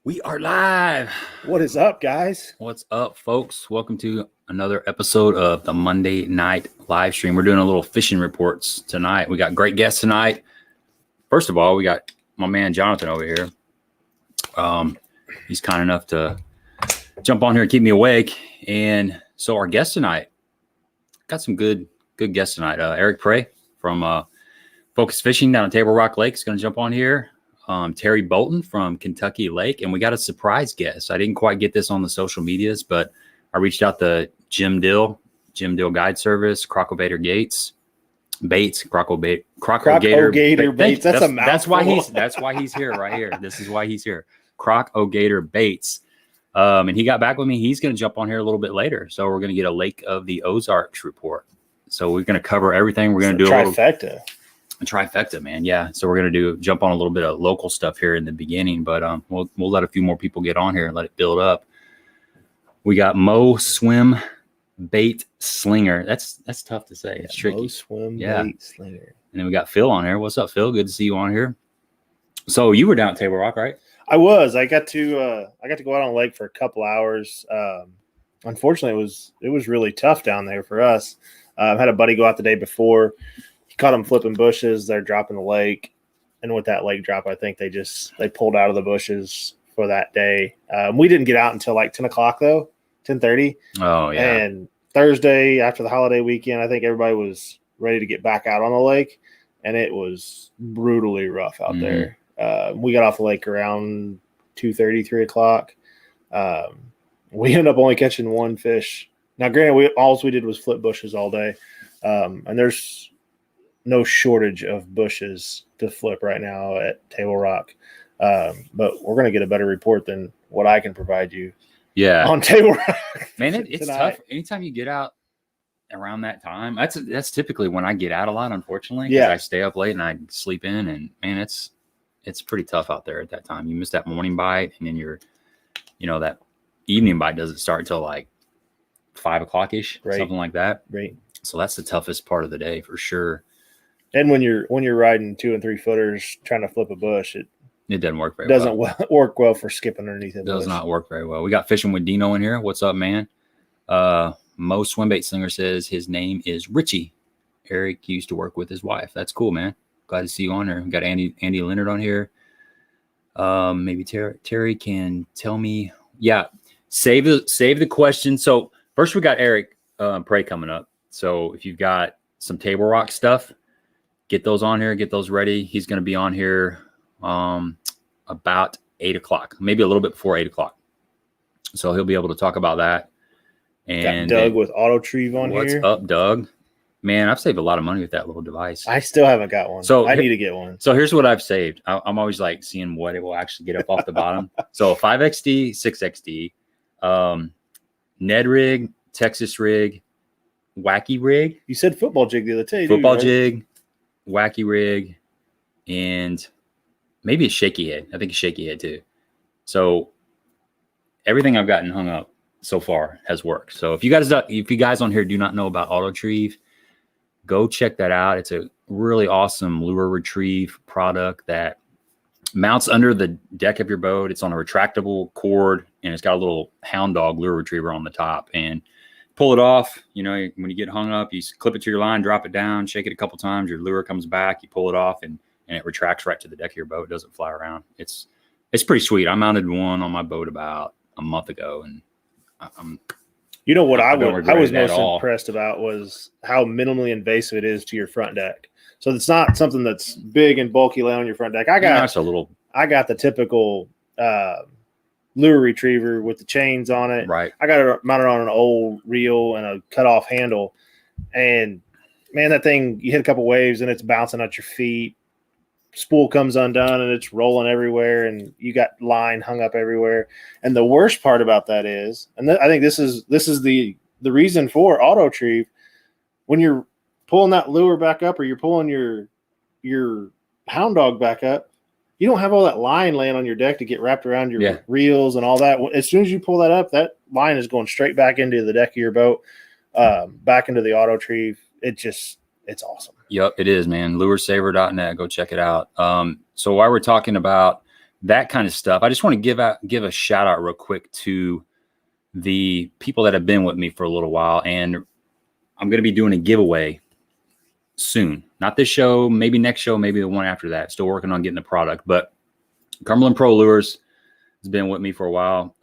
We are live. What is up, guys? What's up, folks? Welcome to another episode of the Monday night live stream. We're doing a little fishing reports tonight. We got great guests tonight. First of all, we got my man Jonathan over here. He's kind enough to jump on here and keep me awake. And so our guest tonight, got some good guests tonight. Eric Prey from Focus Fishing down at Tablerock Lake is going to jump on here. Terry Bolton from Kentucky Lake, and we got a surprise guest. I didn't quite get this on the social medias, but I reached out to Jim Dill Guide Service, Crocogator Baits. That's a mouthful. That's why he's here right here. This is why he's here. Crocogator Baits. And he got back with me. He's going to jump on here a little bit later. So we're going to get a Lake of the Ozarks report. So we're going to cover everything. We're going to do a trifecta, man. Yeah. So we're going to jump on a little bit of local stuff here in the beginning, but we'll let a few more people get on here and let it build up. We got Mo Swim Bait Slinger. That's tough to say. It's tricky. Mo Swim Bait Slinger. And then we got Phil on here. What's up, Phil? Good to see you on here. So you were down at Table Rock, right? I was. I got to go out on the lake for a couple hours. Unfortunately, it was really tough down there for us. I had a buddy go out the day before. Caught them flipping bushes. They're dropping the lake, and with that lake drop, I think they pulled out of the bushes for that day. We didn't get out until like 10 o'clock though, 10:30. Oh yeah. And Thursday after the holiday weekend, I think everybody was ready to get back out on the lake, and it was brutally rough out there. We got off the lake around 2:30, 3 o'clock. We ended up only catching one fish. Now, granted, all we did was flip bushes all day, and there's no shortage of bushes to flip right now at Table Rock. But we're going to get a better report than what I can provide you. Yeah. On Table Rock. Man, it's tough. Anytime you get out around that time, that's typically when I get out a lot, unfortunately. Yeah. I stay up late and I sleep in, and man, it's pretty tough out there at that time. You miss that morning bite, and then that evening bite doesn't start until like 5 o'clock-ish, right. Something like that. Right. So that's the toughest part of the day for sure. And when you're riding 2 and 3 footers trying to flip a bush, it doesn't work very well. Doesn't work well for skipping underneath it. It does not work very well. We got Fishing with Dino in here. What's up, man? Mo Swimbait Slinger says his name is Richie. Eric used to work with his wife. That's cool, man. Glad to see you on there. We got Andy Leonard on here. Maybe Terry can tell me. Yeah, save the question. So first we got Eric Prey coming up. So if you've got some Table Rock stuff, get those on here, get those ready. He's going to be on here about 8 o'clock, maybe a little bit before 8 o'clock. So he'll be able to talk about that. And got Doug with Auto Trieve on here. What's up, Doug? Man, I've saved a lot of money with that little device. I still haven't got one. So I need to get one. So here's what I've saved. I'm always like seeing what it will actually get up off the bottom. So 5XD, 6XD, Ned rig, Texas rig, wacky rig. You said football jig the other day. Football jig, wacky rig, and maybe a shaky head. I think a shaky head too. So everything I've gotten hung up so far has worked. So if you guys on here do not know about Auto Trieve, go check that out. It's a really awesome lure retrieve product that mounts under the deck of your boat. It's on a retractable cord, and it's got a little hound dog lure retriever on the top. And pull it off. When you get hung up, you clip it to your line, drop it down, shake it a couple times. Your lure comes back. You pull it off, and it retracts right to the deck of your boat. It doesn't fly around. It's pretty sweet. I mounted one on my boat about a month ago, and what I was most impressed about was how minimally invasive it is to your front deck. So it's not something that's big and bulky laying on your front deck. I got the typical lure retriever with the chains on it. Right. I got it mounted on an old reel and a cut off handle. And man, that thing, you hit a couple waves and it's bouncing at your feet. Spool comes undone and it's rolling everywhere, and you got line hung up everywhere. And the worst part about that is, and I think this is the reason for Auto Trieve, when you're pulling that lure back up or you're pulling your hound dog back up, you don't have all that line laying on your deck to get wrapped around your reels and all that. As soon as you pull that up, that line is going straight back into the deck of your boat, back into the Auto Trieve. It's awesome. Yep, it is, man. Luresaver.net. Go check it out. So while we're talking about that kind of stuff. I just want to give a shout out real quick to the people that have been with me for a little while, and I'm going to be doing a giveaway soon. Not this show, maybe next show, maybe the one after that. Still working on getting the product, but Cumberland Pro Lures has been with me for a while.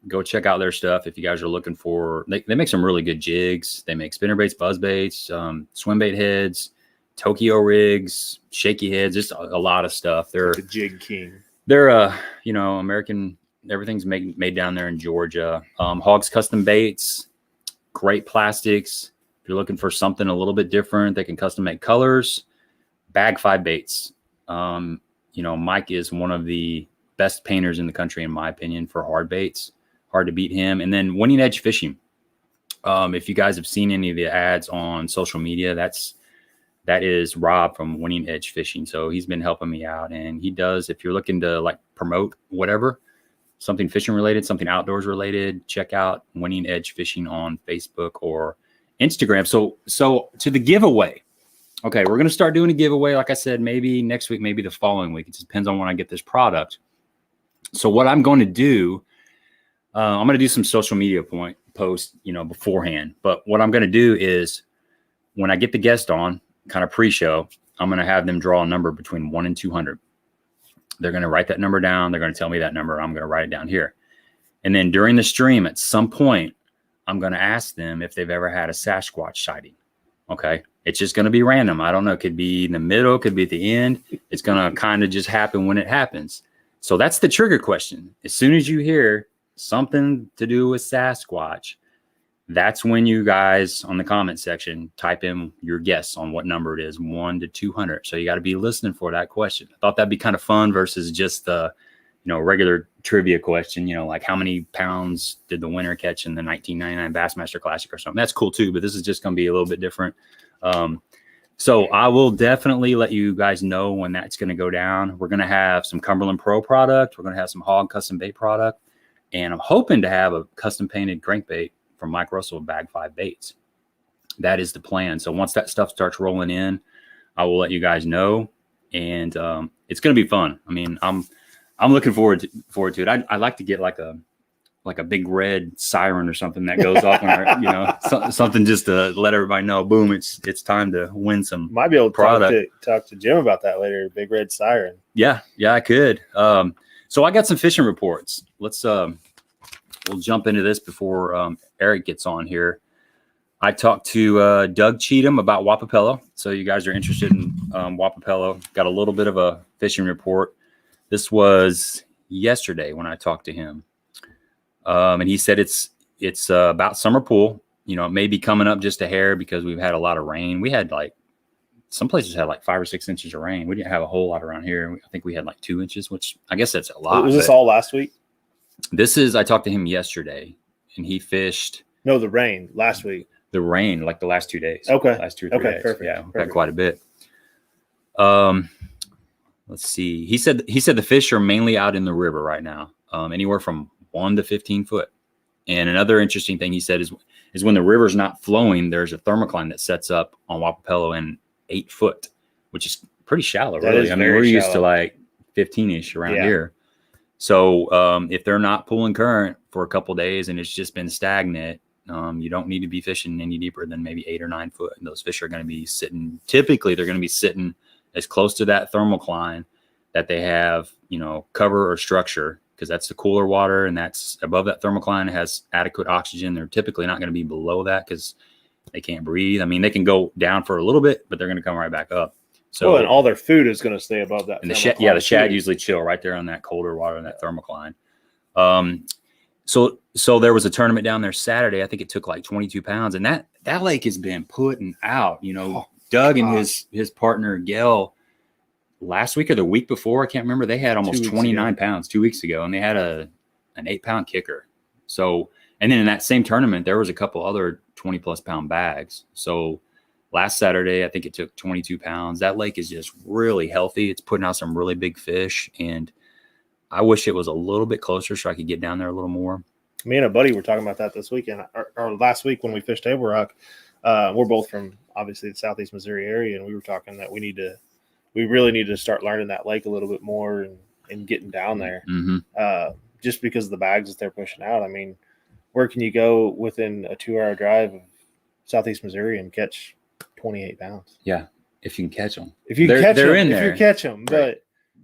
Go check out their stuff if you guys are looking for. They make some really good jigs. They make spinner baits, buzz baits, swim bait heads, Tokyo rigs, shaky heads, just a lot of stuff. They're the jig king. They're American. Everything's made down there in Georgia. Hawgz Custom Baits, great plastics. If you're looking for something a little bit different, they can custom make colors. Bag 5 baits. Mike is one of the best painters in the country, in my opinion, for hard baits. Hard to beat him. And then Winning Edge Fishing. If you guys have seen any of the ads on social media, that is Rob from Winning Edge Fishing. So he's been helping me out, and he does. If you're looking to like promote whatever, something fishing related, something outdoors related, check out Winning Edge Fishing on Facebook or Instagram. So to the giveaway. Okay, we're going to start doing a giveaway. Like I said, maybe next week, maybe the following week. It just depends on when I get this product. So what I'm going to do, I'm going to do some social media posts, beforehand. But what I'm going to do is when I get the guest on, kind of pre-show, I'm going to have them draw a number between 1 and 200. They're going to write that number down. They're going to tell me that number. I'm going to write it down here. And then during the stream, at some point, I'm going to ask them if they've ever had a Sasquatch sighting. Okay. It's just going to be random. I don't know. It could be in the middle. It could be at the end. It's going to kind of just happen when it happens. So that's the trigger question. As soon as you hear something to do with Sasquatch, that's when you guys on the comment section type in your guess on what number it is, 1 to 200. So you got to be listening for that question. I thought that'd be kind of fun versus just the, regular trivia question, like how many pounds did the winner catch in the 1999 Bassmaster Classic or something. That's cool too, but this is just going to be a little bit different. So I will definitely let you guys know when that's going to go down. We're going to have some Cumberland Pro product. We're going to have some Hawgz Custom Bait product. And I'm hoping to have a custom painted crankbait from Mike Russell, Bag 5 Baits. That is the plan. So once that stuff starts rolling in, I will let you guys know. And it's going to be fun. I mean, I'm looking forward to it. I like to get like a big red siren or something that goes off when something just to let everybody know, boom, it's time to win some. Might be able to product. talk to Jim about that later. Big red siren. Yeah, I could. So I got some fishing reports. Let's we'll jump into this before Eric gets on here. I talked to Doug Cheatham about Wapapello. So you guys are interested in Wapapello. Got a little bit of a fishing report. This was yesterday when I talked to him. And he said it's about summer pool. It may be coming up just a hair because we've had a lot of rain. We had some places had 5 or 6 inches of rain. We didn't have a whole lot around here. I think we had 2 inches, which I guess that's a lot. Was this all last week? I talked to him yesterday, and he fished. No, the rain last week. The rain, the last 2 days. Okay. Last 2 or 3 days. Perfect. Yeah, perfect. had quite a bit. Let's see. He said the fish are mainly out in the river right now, anywhere from 1 to 15 foot. And another interesting thing he said is when the river's not flowing, there's a thermocline that sets up on Wapapello in 8 foot, which is pretty shallow, really. I mean, we're used to 15-ish around here. So if they're not pulling current for a couple days and it's just been stagnant, you don't need to be fishing any deeper than maybe 8 or 9 foot. And those fish are going to be sitting. Typically, they're going to be sitting as close to that thermocline that they have, cover or structure, because that's the cooler water, and that's above that thermocline. It has adequate oxygen. They're typically not going to be below that because they can't breathe. I mean, they can go down for a little bit, but they're going to come right back up. So, and all their food is going to stay above that. And the shad usually chill right there on that colder water and that thermocline. So there was a tournament down there Saturday. I think it took 22 pounds, and that lake has been putting out. Doug and his partner Gail last week or the week before, I can't remember. They had almost 29 pounds 2 weeks ago, and they had an 8-pound kicker. So, and then in that same tournament, there was a couple other 20+ pound bags. So last Saturday, I think it took 22 pounds. That lake is just really healthy. It's putting out some really big fish, and I wish it was a little bit closer so I could get down there a little more. Me and a buddy were talking about that this weekend or last week when we fished Tablerock. We're both from obviously the Southeast Missouri area, and we were talking that we really need to start learning that lake a little bit more and getting down there. Mm-hmm. Just because of the bags that they're pushing out. I mean, where can you go within a 2-hour drive of Southeast Missouri and catch 28 pounds? Yeah, if you can catch them. If you catch them, if you catch them, but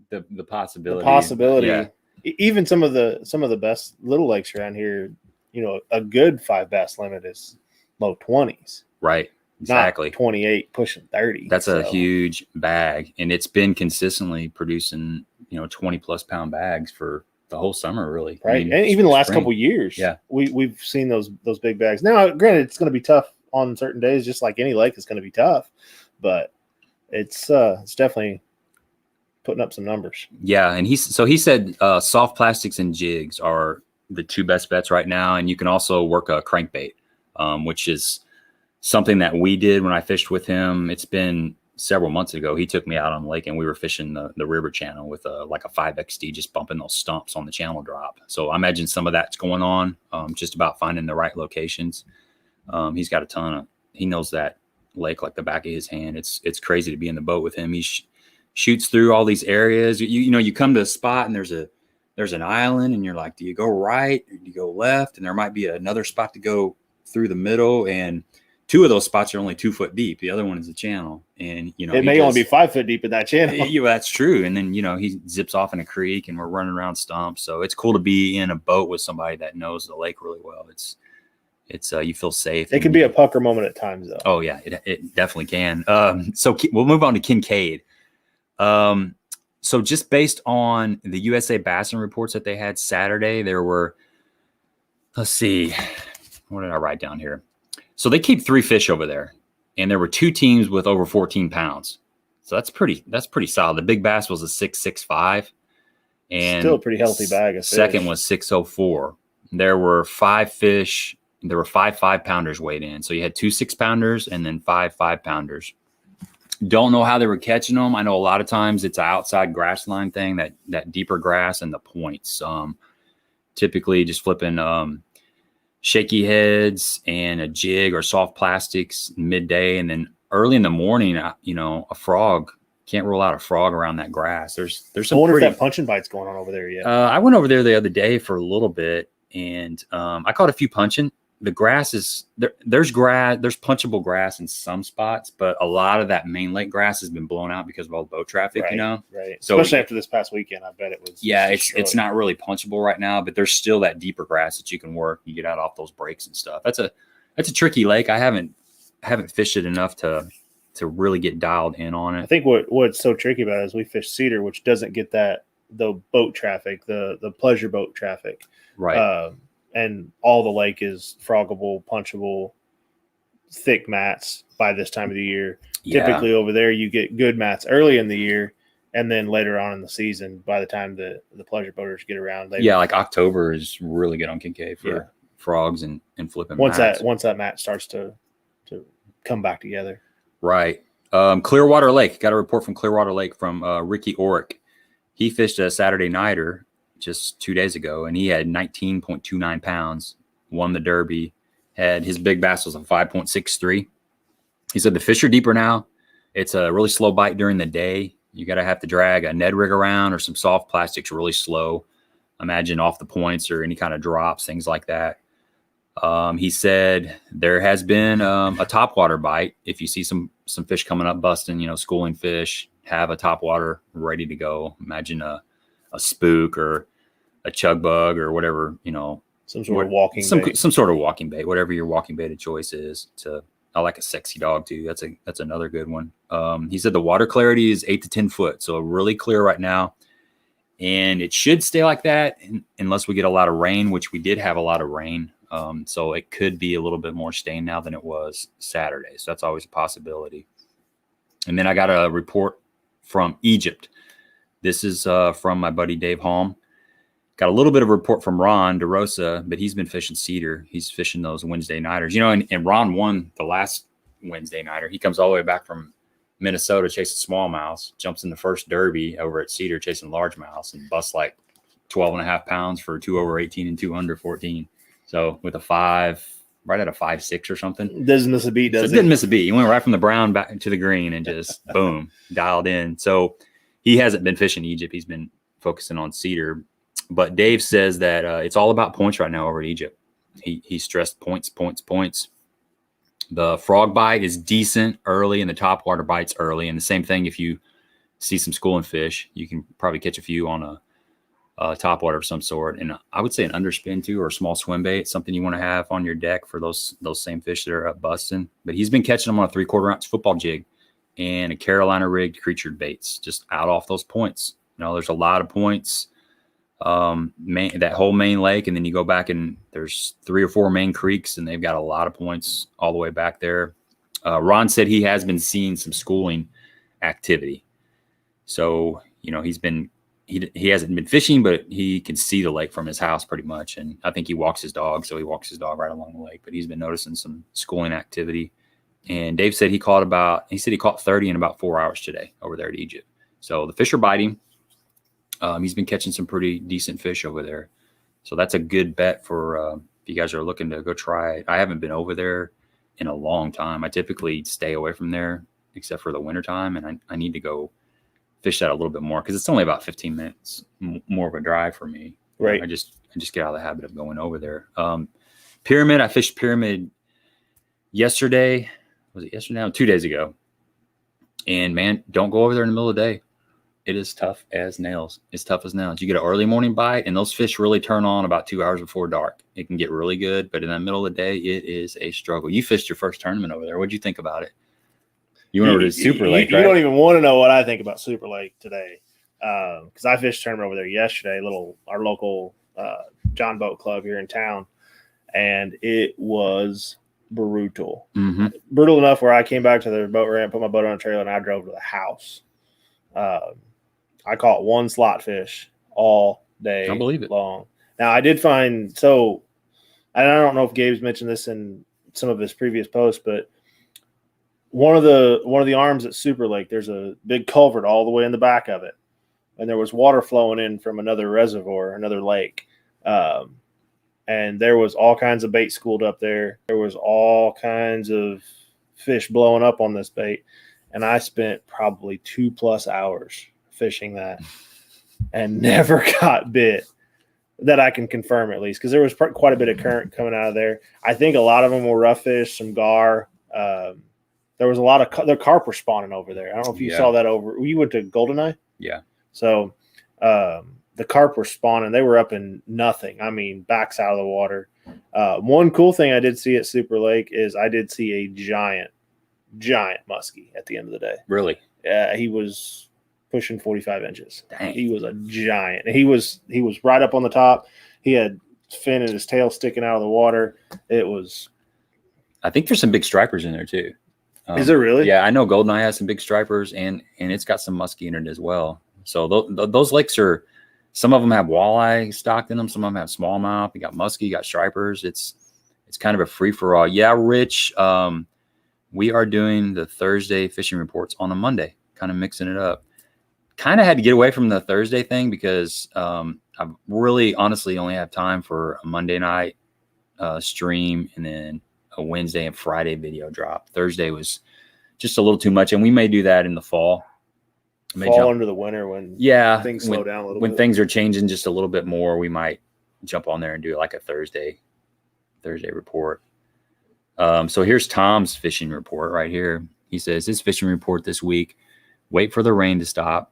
the possibility, yeah. Even some of the best little lakes around here, you know, a good 5 bass limit is low 20s. Right. Exactly. Not 28 pushing 30. That's a huge bag, and it's been consistently producing, you know, 20+ pound bags for the whole summer, really. Right. I mean, and even the last couple of years. Yeah. We've seen those big bags. Now, granted, it's going to be tough on certain days, just like any lake is going to be tough, but it's definitely putting up some numbers. Yeah. And he said soft plastics and jigs are the 2 best bets right now. And you can also work a crankbait, which is something that we did when I fished with him. It's been several months ago. He took me out on the lake and we were fishing the river channel with like a 5XD, just bumping those stumps on the channel drop. So I imagine some of that's going on, just about finding the right locations. He's got he knows that lake like the back of his hand. It's crazy to be in the boat with him. He shoots through all these areas. You know, you come to a spot and there's an island and you're like, do you go right or do you go left? And there might be another spot to go through the middle, and 2 of those spots are only 2 foot deep. The other one is a channel, and you know it may only be 5 foot deep in that channel. Yeah, that's true. And then, you know, he zips off in a creek and we're running around stumps. So it's cool to be in a boat with somebody that knows the lake really well. It's you feel safe. It can be a pucker moment at times, though. Oh yeah, it definitely can. So we'll move on to Kincaid. So just based on the USA Bassing reports that they had Saturday, there were, let's see, what did I write down here? So they keep 3 fish over there, and there were 2 teams with over 14 pounds. So that's pretty solid. The big bass was a 665, and still a pretty healthy bag of fish. Second was 604. There were 5 fish. There were 5 5-pounders weighed in. So you had 2 6-pounders and then 5 5-pounders. Don't know how they were catching them. I know a lot of times it's an outside grass line thing, that deeper grass and the points. Typically just flipping shaky heads and a jig or soft plastics midday, and then early in the morning, you know, a frog. Can't rule out a frog around that grass. There's some. I wonder if that punching bite's going on over there yet. I went over there the other day for a little bit, and I caught a few punching. The grass is there. There's punchable grass in some spots, but a lot of that main lake grass has been blown out because of all the boat traffic. Right, you know, right. So, especially after this past weekend, I bet it was. Yeah, it's not really punchable right now, but there's still that deeper grass that you can work. You get out off those breaks and stuff. That's a tricky lake. I haven't fished it enough to really get dialed in on it. I think what's so tricky about it is we fish Cedar, which doesn't get the boat traffic, the pleasure boat traffic, right? And all the lake is froggable, punchable, thick mats by this time of the year. Yeah. Typically over there, you get good mats early in the year, and then later on in the season, by the time the pleasure boaters get around, like October is really good on Kincaid for frogs and flipping mats. Once that mat starts to come back together. Right. Clearwater Lake. Got a report from Clearwater Lake from Ricky Orick. He fished a Saturday nighter just 2 days ago, and he had 19.29 pounds, won the Derby, had his big bass was a 5.63. He said the fish are deeper now. It's a really slow bite during the day. You got to have to drag a Ned rig around or some soft plastics really slow. Imagine off the points or any kind of drops, things like that. He said there has been a topwater bite. If you see some fish coming up busting, you know, schooling fish, have a topwater ready to go. Imagine a spook or a chug bug or whatever, you know, some sort of walking bait. Some sort of walking bait, whatever your walking bait of choice is. I like a sexy dog too. That's another good one. He said the water clarity is 8 to 10 foot, so really clear right now, and it should stay like that unless we get a lot of rain, which we did have a lot of rain. So it could be a little bit more stained now than it was Saturday. So that's always a possibility. And then I got a report from Egypt. This is from my buddy Dave Halm. Got a little bit of a report from Ron DeRosa, but he's been fishing Cedar. He's fishing those Wednesday nighters. You know, and Ron won the last Wednesday nighter. He comes all the way back from Minnesota chasing smallmouths, jumps in the first Derby over at Cedar chasing largemouths, and busts like 12.5 pounds for 2 over 18 and 2 under 14. So with a 5, right at a 5.6 or something. Doesn't miss a beat, does it? Didn't miss a beat. He went right from the brown back to the green and just boom, dialed in. So he hasn't been fishing Egypt. He's been focusing on cedar. But Dave says that it's all about points right now over at Egypt. He stressed points. The frog bite is decent early, and the topwater bites early. And the same thing, if you see some schooling fish, you can probably catch a few on a topwater of some sort. And I would say an underspin too, or a small swim bait, something you want to have on your deck for those same fish that are up busting. But he's been catching them on a 3/4 ounce football jig and a Carolina rigged creature baits, just out off those points. There's a lot of points. That whole main lake, and then you go back and there's 3 or 4 main creeks, and they've got a lot of points all the way back there. Ron said he has been seeing some schooling activity. So, he hasn't been fishing, but he can see the lake from his house pretty much. And I think he walks his dog. So he walks his dog right along the lake, but he's been noticing some schooling activity. And Dave said he caught 30 in about 4 hours today over there at Egypt. So the fish are biting. He's been catching some pretty decent fish over there. So that's a good bet for if you guys are looking to go try it. I haven't been over there in a long time. I typically stay away from there except for the wintertime, and I need to go fish that a little bit more because it's only about 15 minutes more of a drive for me. Right. I just get out of the habit of going over there. Pyramid, I fished Pyramid yesterday. Was it yesterday? No, 2 days ago. And man, don't go over there in the middle of the day. It is tough as nails. It's tough as nails. You get an early morning bite, and those fish really turn on about 2 hours before dark. It can get really good, but in the middle of the day, it is a struggle. You fished your first tournament over there. What'd you think about it? You went over to Super Lake, right? You don't even want to know what I think about Super Lake today, because I fished a tournament over there yesterday. Our local John Boat Club here in town, and it was brutal. Mm-hmm. Brutal enough where I came back to the boat ramp, put my boat on a trailer, and I drove to the house. I caught one slot fish all day I believe it. long. Now, I did find – so I don't know if Gabe's mentioned this in some of his previous posts, but one of the arms at Super Lake, there's a big culvert all the way in the back of it, and there was water flowing in from another reservoir, another lake, and there was all kinds of bait schooled up there. There was all kinds of fish blowing up on this bait, and I spent probably 2+ hours fishing that and never got bit, that I can confirm at least, because there was quite a bit of current coming out of there. I think a lot of them were rough fish, some gar. There was a lot of the carp were spawning over there. I don't know if you saw that over. You went to Goldeneye? Yeah. So the carp were spawning. They were up in nothing. I mean, backs out of the water. One cool thing I did see at Super Lake is I did see a giant muskie at the end of the day. Really? Yeah, he was pushing 45 inches. Dang. He was a giant. He was right up on the top. He had fin and his tail sticking out of the water. It was. I think there's some big stripers in there too. Is there really? Yeah, I know Goldeneye has some big stripers, and it's got some muskie in it as well. So those lakes are, some of them have walleye stocked in them. Some of them have smallmouth. You got muskie, you got stripers. It's kind of a free for all. Yeah, Rich. We are doing the Thursday fishing reports on a Monday, kind of mixing it up. Kind of had to get away from the Thursday thing because I really honestly only have time for a Monday night stream and then a Wednesday and Friday video drop. Thursday was just a little too much, and we may do that in the fall. Under the winter when things slow down a little bit. When things are changing just a little bit more, we might jump on there and do like a Thursday report. So here's Tom's fishing report right here. He says his fishing report this week: wait for the rain to stop.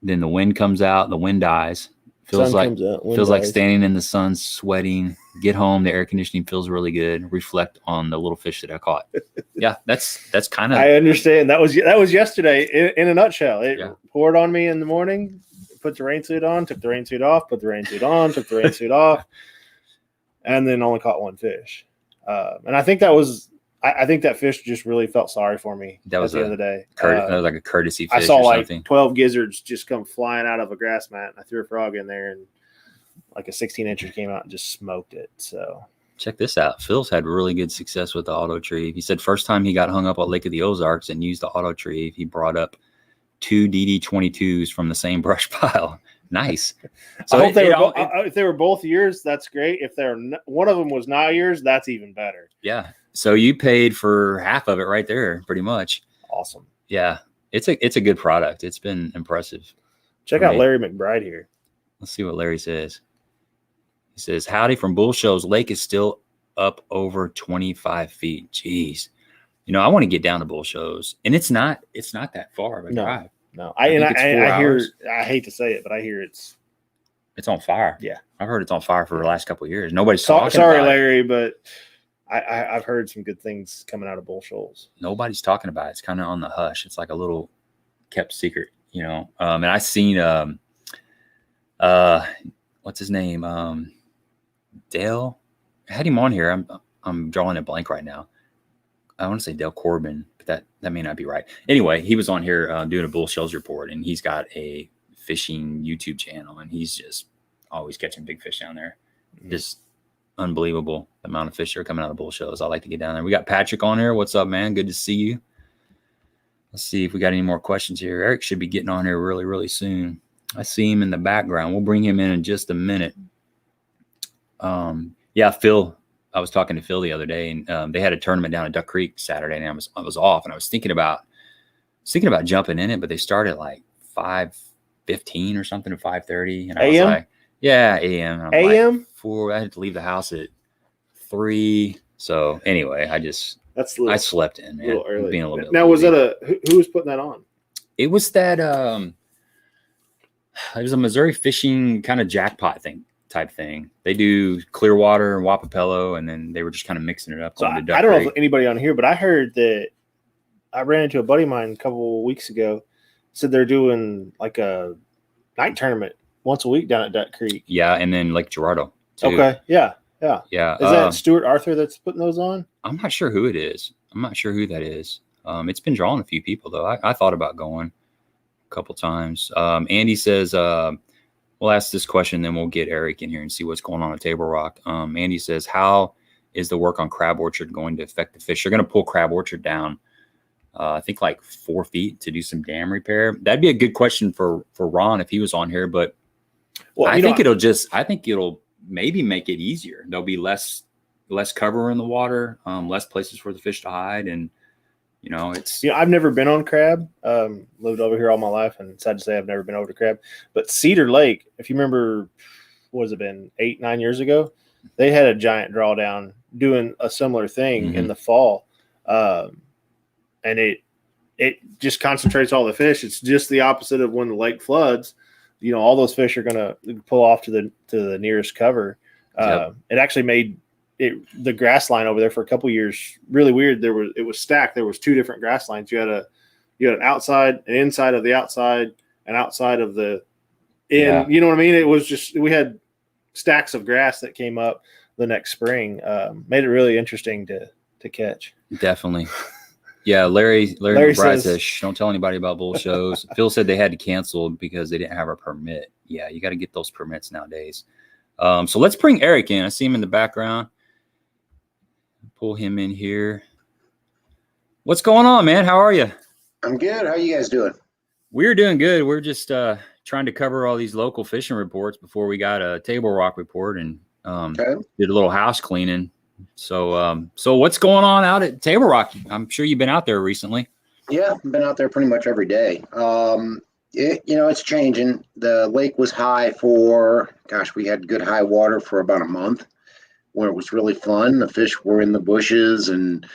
Then the wind comes out, the wind dies. Feels like standing in the sun, sweating. Get home, the air conditioning feels really good. Reflect on the little fish that I caught. Yeah, that's kind of. I understand. That was yesterday in a nutshell. It poured on me in the morning. Put the rain suit on. Took the rain suit off. Put the rain suit on. Took the rain suit off. And then only caught one fish. And I think that was. I think that fish just really felt sorry for me at the end of the day. That was like a courtesy fish. I saw or like something. 12 gizzards just come flying out of a grass mat. And I threw a frog in there, and like a 16-incher came out and just smoked it. So check this out. Phil's had really good success with the auto Trieve. He said first time he got hung up at Lake of the Ozarks and used the auto Trieve, he brought up 2 DD22s from the same brush pile. Nice. So I hope if they were both yours, that's great. If one of them was not yours, that's even better. Yeah. So you paid for half of it right there, pretty much. Awesome. Yeah. It's a good product. It's been impressive. Check out Larry McBride here. Let's see what Larry says. He says, howdy from Bull Shows. Lake is still up over 25 feet. Jeez. You know, I want to get down to Bull Shows. And it's not that far of a drive. No. I hear, I hate to say it, but I hear it's on fire. Yeah. I've heard it's on fire for the last couple of years. Nobody's talking sorry, about Larry, it. but I've heard some good things coming out of Bull Shoals. Nobody's talking about it. It's kind of on the hush. It's like a little kept secret, you know. And I seen what's his name? Dale. I had him on here. I'm drawing a blank right now. I want to say Dale Corbin, but that may not be right. Anyway, he was on here doing a Bull Shoals report, and he's got a fishing YouTube channel, and he's just always catching big fish down there. Just unbelievable the amount of fish that are coming out of Bull Shows. I like to get down there. We got Patrick on here. What's up, man? Good to see you. Let's see if we got any more questions here. Eric should be getting on here really, really soon. I see him in the background. We'll bring him in just a minute. Yeah, Phil. I was talking to Phil the other day, and they had a tournament down at Duck Creek Saturday, and I was off, and I was thinking about jumping in it, but they started at like 5:15 or something to 5:30, and I was like, yeah, a.m. A.m. Like, 4. I had to leave the house at 3. So anyway, I slept in, man. A little early. Being a little bit now, lazy. was that who was putting that on? It was that it was a Missouri fishing kind of jackpot type thing. They do Clearwater and Wapapello, and then they were just kind of mixing it up. So I don't know if anybody on here, but I heard that I ran into a buddy of mine a couple of weeks ago. Said they're doing like a night tournament once a week down at Duck Creek. Yeah, and then Lake Gerardo too. Okay, yeah. Yeah. Is that Stuart Arthur that's putting those on? I'm not sure who it is. I'm not sure who that is. It's been drawing a few people though. I thought about going a couple times. Andy says, we'll ask this question, then we'll get Eric in here and see what's going on at Tablerock. Andy says, how is the work on Crab Orchard going to affect the fish? They're going to pull Crab Orchard down, I think like 4 feet to do some dam repair. That'd be a good question for Ron if he was on here, but I think it'll maybe make it easier. There'll be less cover in the water, less places for the fish to hide. And, you know, I've never been on Crab, lived over here all my life, and sad to say I've never been over to Crab, but Cedar Lake, if you remember, what has it been, 8-9 years ago, they had a giant drawdown doing a similar thing in the fall. And it just concentrates all the fish. It's just the opposite of when the lake floods. You know, all those fish are going to pull off to the nearest cover. It actually made the grass line over there for a couple years really weird. It was stacked. There was 2 different grass lines. You had an outside, an inside of the outside, an outside of the in. Yeah. You know what I mean? It was just, we had stacks of grass that came up the next spring. Made it really interesting to catch. Definitely. Yeah, Larry McBride says, don't tell anybody about Bull Shows. Phil said they had to cancel because they didn't have a permit. Yeah, you got to get those permits nowadays. So let's bring Eric in. I see him in the background. Pull him in here. What's going on, man? How are you? I'm good. How are you guys doing? We're doing good. We're just trying to cover all these local fishing reports before we got a Tablerock report and did a little house cleaning. So what's going on out at Tablerock? I'm sure you've been out there recently. Yeah, I've been out there pretty much every day. It's changing. The lake was high we had good high water for about a month where it was really fun. The fish were in the bushes and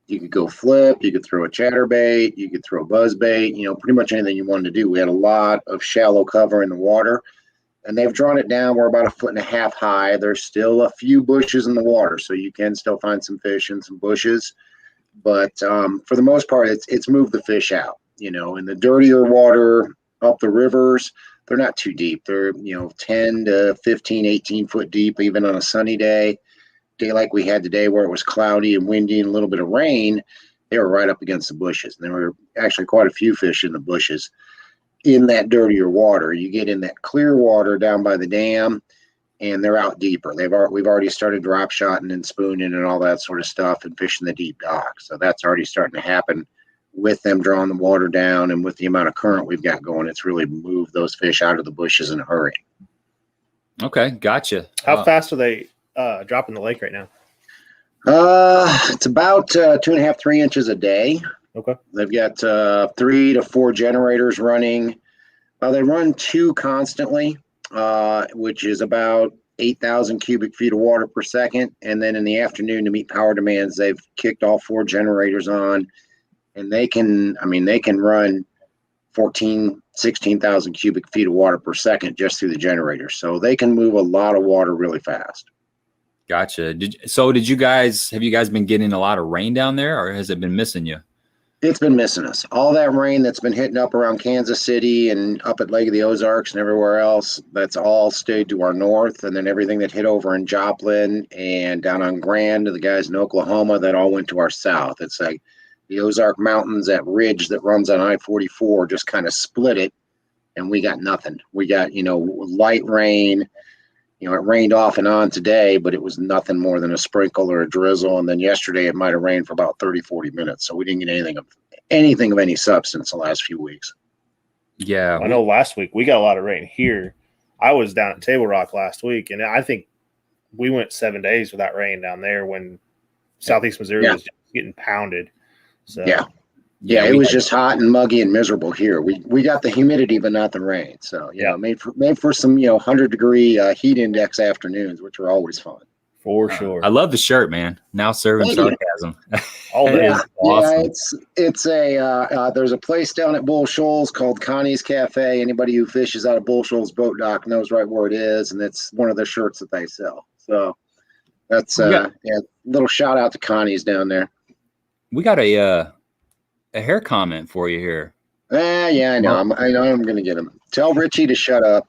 you could go flip, you could throw a chatterbait, you could throw a buzzbait, pretty much anything you wanted to do. We had a lot of shallow cover in the water. And they've drawn it down. We're about 1.5 feet high. There's still a few bushes in the water, so you can still find some fish in some bushes. But for the most part, it's moved the fish out. In the dirtier water up the rivers, they're not too deep. They're 10 to 15, 18 foot deep, even on a sunny day like we had today, where it was cloudy and windy and a little bit of rain. They were right up against the bushes. And there were actually quite a few fish in the bushes. In that dirtier water, you get in that clear water down by the dam, and they're out deeper. We've already started drop shotting and spooning and all that sort of stuff, and fishing the deep dock. So that's already starting to happen with them drawing the water down, and with the amount of current we've got going, it's really moved those fish out of the bushes in a hurry. Okay, gotcha. How fast are they dropping the lake right now? It's about 2.5, 3 inches a day. Okay. They've got 3 to 4 generators running. They run 2 constantly, which is about 8,000 cubic feet of water per second. And then in the afternoon, to meet power demands, they've kicked all 4 generators on, and they can run 16,000 cubic feet of water per second just through the generators. So they can move a lot of water really fast. Gotcha. Have you guys been getting a lot of rain down there, or has it been missing you? It's been missing us. All that rain that's been hitting up around Kansas City and up at Lake of the Ozarks and everywhere else, that's all stayed to our north. And then everything that hit over in Joplin and down on Grand to the guys in Oklahoma, that all went to our south. It's like the Ozark Mountains, that ridge that runs on I-44, just kind of split it, and we got nothing. We got, light rain. It rained off and on today, but it was nothing more than a sprinkle or a drizzle. And then yesterday it might have rained for about 30, 40 minutes. So we didn't get anything of any substance the last few weeks. Yeah. I know last week we got a lot of rain here. I was down at Tablerock last week, and I think we went 7 days without rain down there when Southeast Missouri was just getting pounded. So Yeah, it was just hot and muggy and miserable here. We got the humidity, but not the rain. So, made for some, 100-degree heat index afternoons, which are always fun. For sure. I love the shirt, man. Now serving sarcasm. Oh, yeah, awesome. It's there's a place down at Bull Shoals called Connie's Cafe. Anybody who fishes out of Bull Shoals boat dock knows right where it is, and it's one of the shirts that they sell. So that's little shout out to Connie's down there. We got a hair comment for you here. Yeah, I know. I know I'm going to get him. Tell Richie to shut up.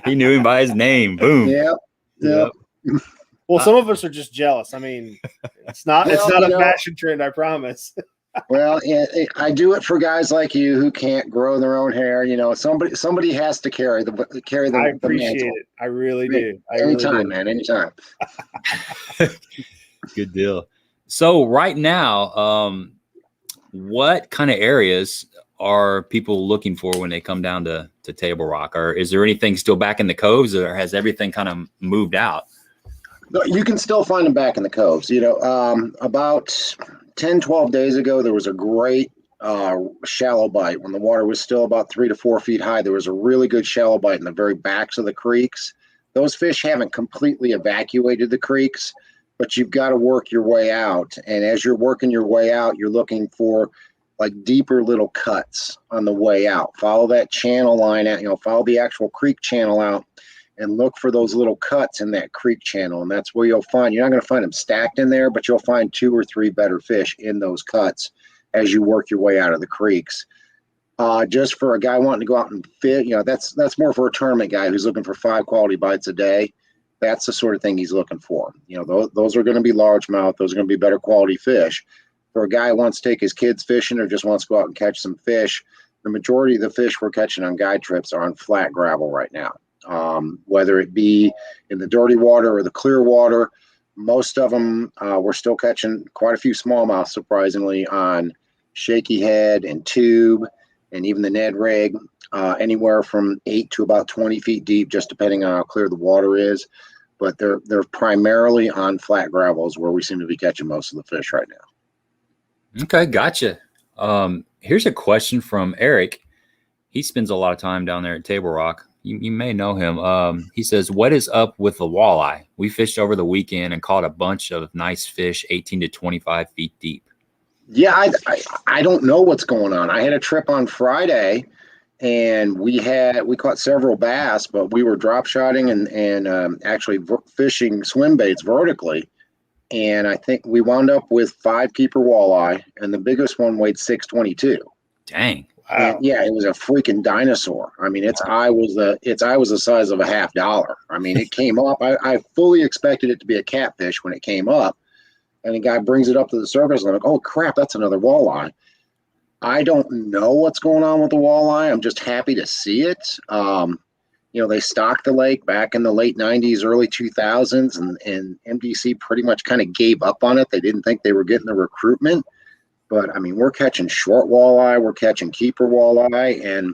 he knew him by his name. Boom. Yep. Well, some of us are just jealous. I mean, it's not a fashion trend, I promise. Well, I do it for guys like you who can't grow their own hair. Somebody has to carry the I appreciate it. I really do. Anytime, man. Anytime. Good deal. So right now, what kind of areas are people looking for when they come down to Table Rock? Or is there anything still back in the coves, or has everything kind of moved out? You can still find them back in the coves. About 10, 12 days ago, there was a great shallow bite when the water was still about 3 to 4 feet high. There was a really good shallow bite in the very backs of the creeks. Those fish haven't completely evacuated the creeks, but you've got to work your way out. And as you're working your way out, you're looking for like deeper little cuts on the way out. Follow that channel line out, follow the actual creek channel out and look for those little cuts in that creek channel. And that's where you're not going to find them stacked in there, but you'll find 2 or 3 better fish in those cuts as you work your way out of the creeks. Just for a guy wanting to go out and fish, that's more for a tournament guy who's looking for 5 quality bites a day. That's the sort of thing he's looking for. Those are going to be largemouth. Those are going to be better quality fish. For a guy who wants to take his kids fishing or just wants to go out and catch some fish, the majority of the fish we're catching on guide trips are on flat gravel right now. Whether it be in the dirty water or the clear water, most of them we're still catching quite a few smallmouth, surprisingly, on shaky head and tube, and even the Ned rig, anywhere from 8 to about 20 feet deep, just depending on how clear the water is. But they're primarily on flat gravels where we seem to be catching most of the fish right now. Okay, gotcha. Here's a question from Eric. He spends a lot of time down there at Table Rock. You may know him. He says, what is up with the walleye? We fished over the weekend and caught a bunch of nice fish, 18 to 25 feet deep. Yeah, I don't know what's going on. I had a trip on Friday, and we caught several bass, but we were drop shotting and actually fishing swim baits vertically. And I think we wound up with 5 keeper walleye, and the biggest one weighed 622. Dang. Wow. Yeah, it was a freaking dinosaur. I mean, its eye was the size of a $50. I mean, it came up. I fully expected it to be a catfish when it came up, and the guy brings it up to the surface, and I'm like, oh crap, that's another walleye. I don't know what's going on with the walleye. I'm just happy to see it. They stocked the lake back in the late 90s, early 2000s, and MDC pretty much kind of gave up on it. They didn't think they were getting the recruitment. But, I mean, we're catching short walleye, we're catching keeper walleye, and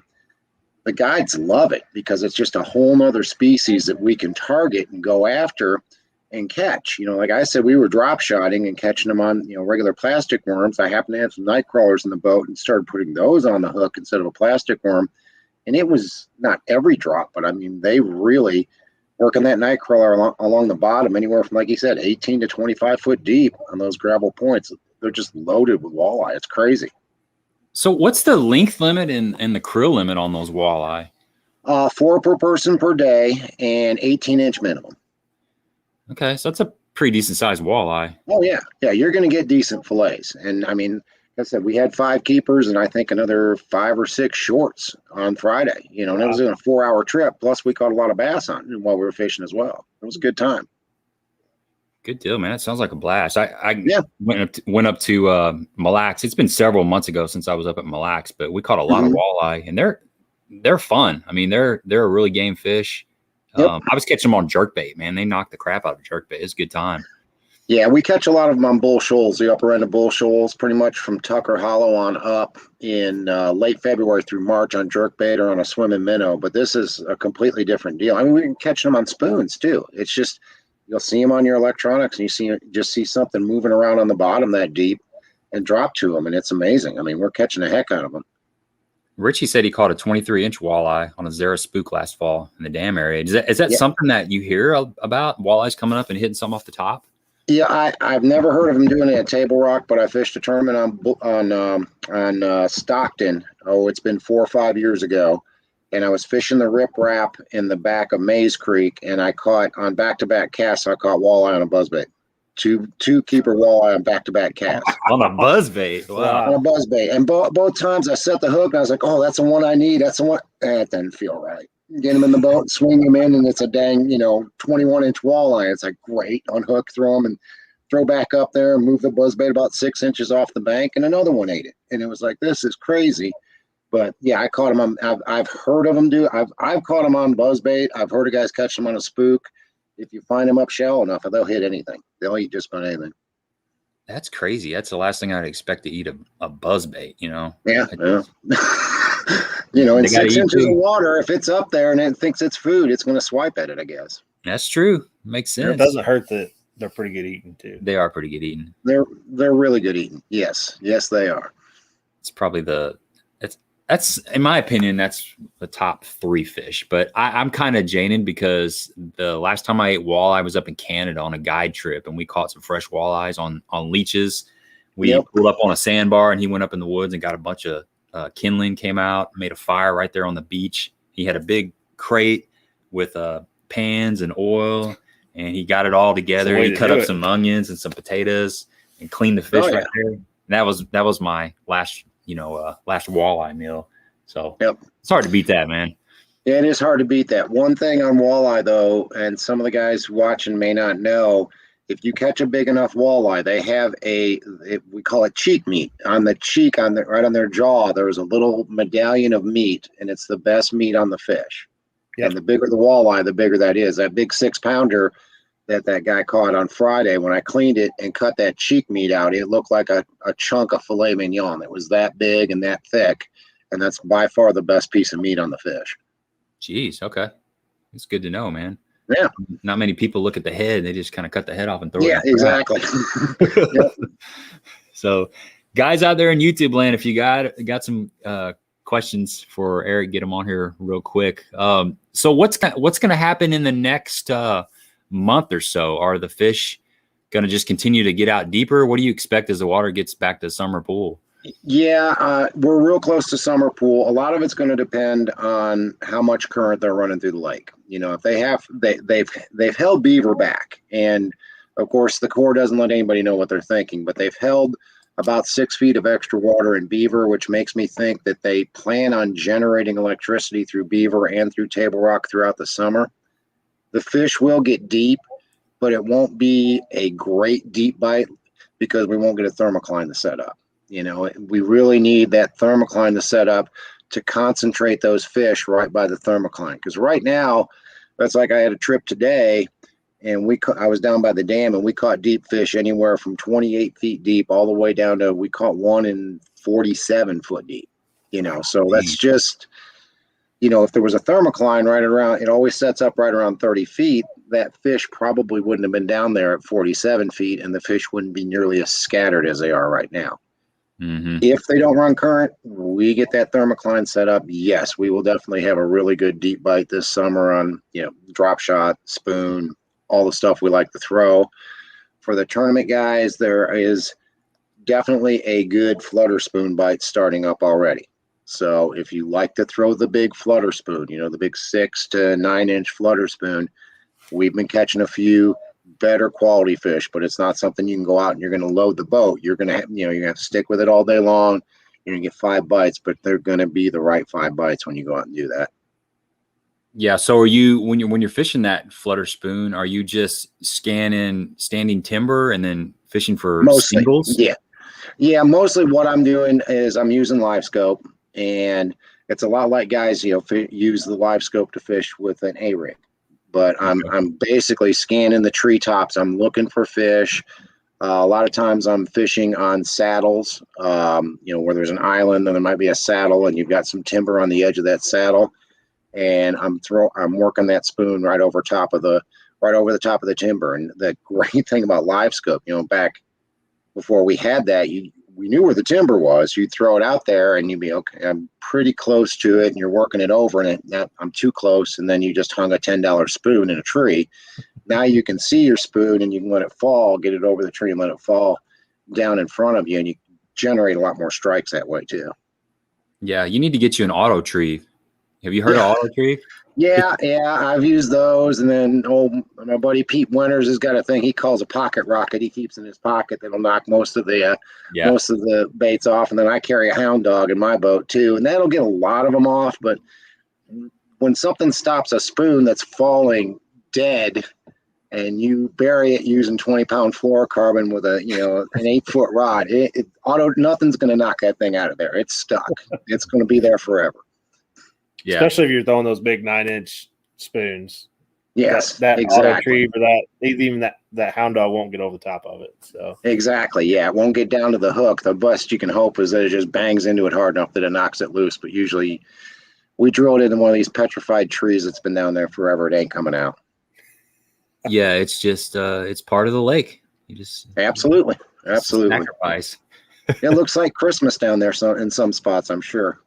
the guides love it because it's just a whole nother species that we can target and go after and catch. Like I said, we were drop shotting and catching them on, regular plastic worms. I happened to have some night crawlers in the boat and started putting those on the hook instead of a plastic worm. And it was not every drop, but I mean, they really working that night crawler along the bottom, anywhere from, like you said, 18 to 25 foot deep on those gravel points. They're just loaded with walleye. It's crazy. So what's the length limit and the krill limit on those walleye? 4 per person per day and 18-inch minimum. Okay, so that's a pretty decent sized walleye. Oh yeah, yeah, you're going to get decent fillets. And I mean, like I said, we had 5 keepers and I think another 5 or 6 shorts on Friday. You know, and it was in a 4-hour trip. Plus, we caught a lot of bass on while we were fishing as well. It was a good time. Good deal, man. It sounds like a blast. I went up to Mille Lacs. It's been several months ago since I was up at Mille Lacs, but we caught a lot of walleye, and they're fun. I mean, they're a really game fish. Yep. I was catching them on jerkbait, man. They knocked the crap out of jerkbait. It's a good time. Yeah, we catch a lot of them on bull shoals, the upper end of bull shoals, pretty much from Tucker Hollow on up in late February through March on jerkbait or on a swimming minnow. But this is a completely different deal. I mean, we can catch them on spoons too. It's just you'll see them on your electronics, and you see something moving around on the bottom that deep and drop to them, and it's amazing. I mean, we're catching the heck out of them. Richie said he caught a 23-inch walleye on a Zara spook last fall in the dam area. Is that something that you hear about, walleyes coming up and hitting something off the top? Yeah, I've never heard of them doing it at Tablerock, but I fished a tournament on Stockton. Oh, it's been 4 or 5 years ago, and I was fishing the riprap in the back of Mays Creek, and I caught on back-to-back casts. I caught walleye on a buzzbait, two keeper walleye on back-to-back casts. On a buzzbait, wow! On a buzzbait, and both times I set the hook, and I was like, "Oh, that's the one I need. That's the one." And it didn't feel right. Get him in the boat, swing him in, and it's a dang, 21-inch walleye. It's like, great, unhook, throw him, and throw back up there and move the buzzbait about 6 inches off the bank, and another one ate it. And it was like, this is crazy. But yeah, I caught him on. I've heard of them do. I've caught them on buzzbait. I've heard of guys catch them on a spook. If you find them up shallow enough, they'll hit anything. They'll eat just about anything. That's crazy. That's the last thing I'd expect to eat a buzzbait. Yeah. In 6 inches of water, if it's up there and it thinks it's food, it's going to swipe at it, I guess. That's true. Makes sense. It doesn't hurt that they're pretty good eating too. They are pretty good eating. They're really good eating. Yes, they are. It's probably that's in my opinion, that's the top 3 fish. But I'm kind of jaded because the last time I ate walleye, I was up in Canada on a guide trip, and we caught some fresh walleyes on leeches. We pulled up on a sandbar, and he went up in the woods and got a bunch of kindling, came out, made a fire right there on the beach. He had a big crate with pans and oil, and he got it all together. He cut up some onions and some potatoes and cleaned the fish right there. And that was my last walleye meal. So it's hard to beat that, man. Yeah, it is hard to beat that. One thing on walleye, though, and some of the guys watching may not know, if you catch a big enough walleye, they have we call it cheek meat. On the cheek, right on their jaw, there's a little medallion of meat, and it's the best meat on the fish. Yep. And the bigger the walleye, the bigger that is. That big 6-pounder that guy caught on Friday, when I cleaned it and cut that cheek meat out, it looked like a chunk of filet mignon. It was that big and that thick, and that's by far the best piece of meat on the fish. Jeez, okay. It's good to know, man. Yeah. Not many people look at the head. They just kind of cut the head off and throw it. Yeah, exactly. So guys out there in YouTube land, if you got some questions for Eric, get them on here real quick. So what's going to happen in the next month or so? Are the fish going to just continue to get out deeper? What do you expect as the water gets back to summer pool? Yeah, we're real close to summer pool. A lot of it's going to depend on how much current they're running through the lake. If they've held beaver back, and of course the Corps doesn't let anybody know what they're thinking, but they've held about 6 feet of extra water in beaver, which makes me think that they plan on generating electricity through beaver and through Tablerock throughout the summer. The fish will get deep, but it won't be a great deep bite because we won't get a thermocline to set up. We really need that thermocline to set up to concentrate those fish right by the thermocline. Because right now, that's like I had a trip today, and I was down by the dam, and we caught deep fish anywhere from 28 feet deep all the way down to, we caught one in 47 foot deep. So that's just, if there was a thermocline right around, it always sets up right around 30 feet. That fish probably wouldn't have been down there at 47 feet, and the fish wouldn't be nearly as scattered as they are right now. If they don't run current, we get that thermocline set up. Yes, we will definitely have a really good deep bite this summer on, drop shot, spoon, all the stuff we like to throw. For the tournament guys, there is definitely a good flutter spoon bite starting up already. So if you like to throw the big flutter spoon, the big 6 to 9 inch flutter spoon, we've been catching a few better quality fish, but it's not something you can go out and you're going to load the boat. You're going to have, you're going to have to stick with it all day long. You're going to get 5 bites, but they're going to be the right 5 bites when you go out and do that. Yeah. So are you, when you're fishing that flutter spoon, are you just scanning standing timber and then fishing for singles? Yeah. Mostly what I'm doing is I'm using live scope, and it's a lot like guys, use the live scope to fish with an A-rig. But I'm basically scanning the treetops. I'm looking for fish. A lot of times I'm fishing on saddles, where there's an island and there might be a saddle and you've got some timber on the edge of that saddle. And I'm working that spoon right over the top of the timber. And the great thing about live scope, back before we had that, we knew where the timber was. You'd throw it out there and you'd be, okay, I'm pretty close to it, and you're working it over, and I'm too close, and then you just hung a $10 spoon in a tree. Now you can see your spoon and you can let it fall, get it over the tree and let it fall down in front of you, and you generate a lot more strikes that way too. Yeah, you need to get you an auto Trieve. Have you heard of auto Trieve? Yeah, I've used those. And then my buddy Pete Winters has got a thing he calls a pocket rocket. He keeps in his pocket that'll knock most of the baits off. And then I carry a hound dog in my boat too, and that'll get a lot of them off. But when something stops a spoon that's falling dead, and you bury it using 20-pound fluorocarbon with an 8-foot rod, nothing's going to knock that thing out of there. It's stuck. It's going to be there forever. Yeah. Especially if you're throwing those big 9-inch spoons. Yes, that exactly. Auto Trieve or even that hound dog won't get over the top of it. So exactly, yeah, it won't get down to the hook. The best you can hope is that it just bangs into it hard enough that it knocks it loose. But usually, we drilled it in one of these petrified trees that's been down there forever. It ain't coming out. Yeah, it's just it's part of the lake. You just absolutely sacrifice. It looks like Christmas down there, in some spots, I'm sure.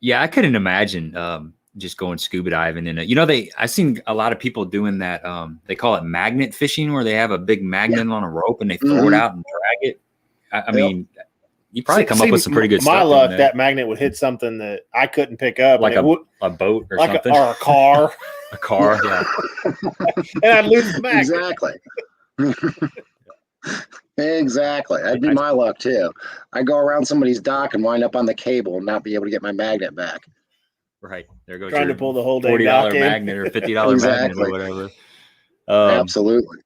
Yeah, I couldn't imagine just going scuba diving in it. I've seen a lot of people doing that. They call it magnet fishing, where they have a big magnet on a rope and they throw it out and drag it. I mean, you probably come up with some pretty good stuff. My luck, that magnet would hit something that I couldn't pick up, like a boat or something, or a car. A car, yeah. And I'd lose the magnet. Exactly. Exactly. That'd be my luck too. I go around somebody's dock and wind up on the cable and not be able to get my magnet back. Right. There goes trying to pull the whole day $40 magnet or $50 magnet or whatever. Absolutely.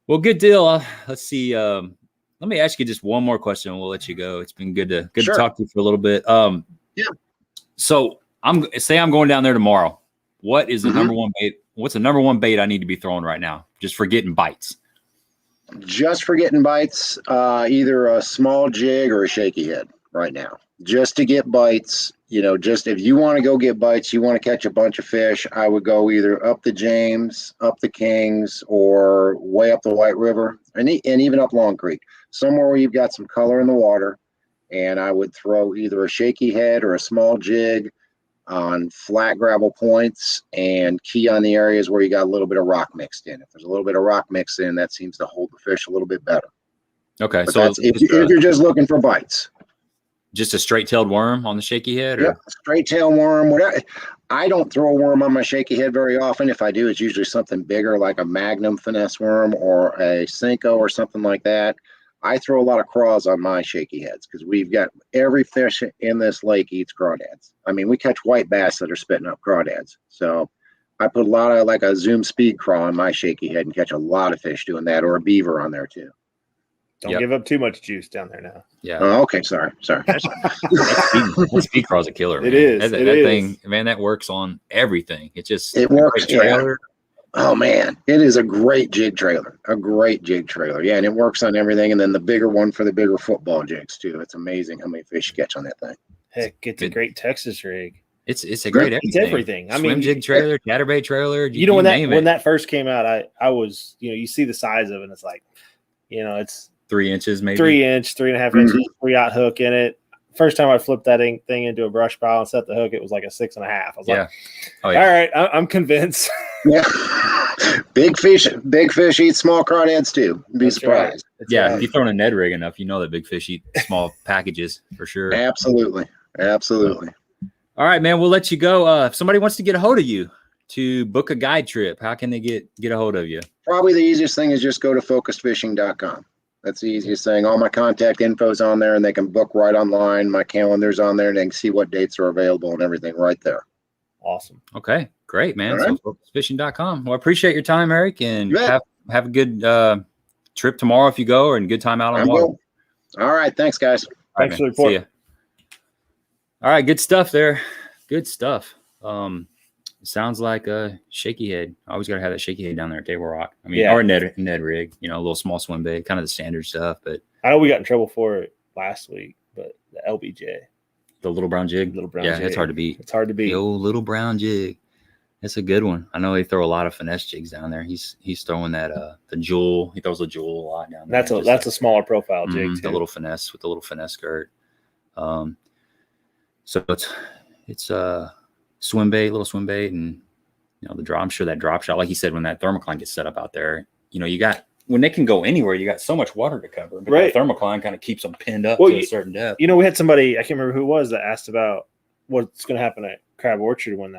Well, good deal. Let's see. Let me ask you just one more question and we'll let you go. It's been good to talk to you for a little bit. Yeah. So I'm going down there tomorrow. What is the number one bait? What's the number one bait I need to be throwing right now? Just for getting bites. Just for getting bites, either a small jig or a shaky head right now. Just to get bites, just if you want to go get bites, you want to catch a bunch of fish, I would go either up the James, up the Kings, or way up the White River, and even up Long Creek, somewhere where you've got some color in the water. And I would throw either a shaky head or a small jig on flat gravel points and key on the areas where you got a little bit of rock mixed in. If there's a little bit of rock mixed in, that seems to hold the fish a little bit better. Okay. But so if you're just looking for bites. Just a straight-tailed worm on the shaky head? Or? Yep, straight-tailed worm, whatever. I don't throw a worm on my shaky head very often. If I do, it's usually something bigger like a Magnum finesse worm or a Cinco or something like that. I throw a lot of craws on my shaky heads because we've got every fish in this lake eats crawdads. I mean, we catch white bass that are spitting up crawdads. So I put a lot of like a Zoom speed craw on my shaky head and catch a lot of fish doing that, or a beaver on there too. Don't give up too much juice down there now. Yeah. Oh, okay. Sorry. That speed craw's a killer, man. It is. That thing, man, that works on everything. It works. Trailer. Oh man, it is a great jig trailer. Yeah, and it works on everything. And then the bigger one for the bigger football jigs too. It's amazing how many fish you catch on that thing. Heck, it's a great Texas rig. It's a great everything. It's everything. I Swim mean, jig trailer, chatterbait trailer. When that first came out, I was, you see the size of it, and it's like, 3 inches, maybe 3-inch, 3.5 inches, 3/0 hook in it. First time I flipped that thing into a brush pile and set the hook, it was like a 6.5. I was like, Oh, yeah. all right, I'm convinced. Yeah. Big fish eat small crawdads too. Be That's right. surprised. That's Yeah, right. if you throw in a Ned rig enough, you know that big fish eat small packages for sure. Absolutely. All right, man, we'll let you go. If somebody wants to get a hold of you to book a guide trip, how can they get a hold of you? Probably the easiest thing is just go to focusedfishing.com. That's the easiest thing. All my contact info's on there, and they can book right online. My calendar's on there, and they can see what dates are available and everything right there. Awesome. Okay, great, man. All right. So focusedfishing.com. Well, I appreciate your time, Eric, and You bet. have a good trip tomorrow if you go, or a good time out on the water. All right. Thanks, guys. All right, Thanks for man. the report. See ya. All right, good stuff there. Good stuff. Sounds like a shaky head. I always got to have that shaky head down there at Tablerock. I mean, Yeah. or a Ned rig, a little small swim bait, kind of the standard stuff. But I know we got in trouble for it last week, but the LBJ, the little brown jig, jig, it's hard to beat. It's hard to beat. The old little brown jig. That's a good one. I know they throw a lot of finesse jigs down there. He's throwing that the jewel. He throws the jewel a lot down there. That's a smaller profile jig too. The little finesse with the little finesse skirt. So it's a swim bait, little swim bait, and the drop. I'm sure that drop shot, like you said, when that thermocline gets set up out there, you got when they can go anywhere, you got so much water to cover. But right. The thermocline kind of keeps them pinned up to a certain depth. We had somebody, I can't remember who it was, that asked about what's going to happen at Crab Orchard when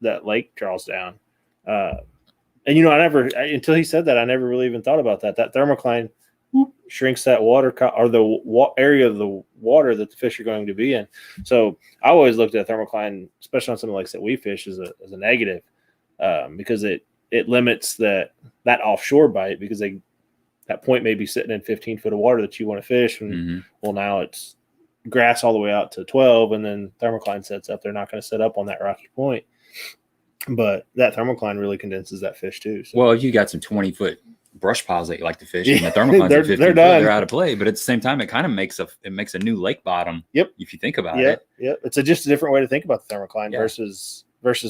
that lake draws down. And until he said that, I never really even thought about that. That thermocline shrinks that water or the area of the water that the fish are going to be in. So I always looked at thermocline, especially on something like that we fish, as a negative, because it limits that offshore bite, because that point may be sitting in 15 foot of water that you want to fish. And well, now it's grass all the way out to 12, and then thermocline sets up. They're not going to set up on that rocky point. But that thermocline really condenses that fish too. So. Well, if you got some 20-foot brush piles that you like to fish, and the thermocline's at 15 foot, done. they're out of play. But at the same time, it kind of makes a new lake bottom. Yep. If you think about it. Yep. It's just a different way to think about the thermocline versus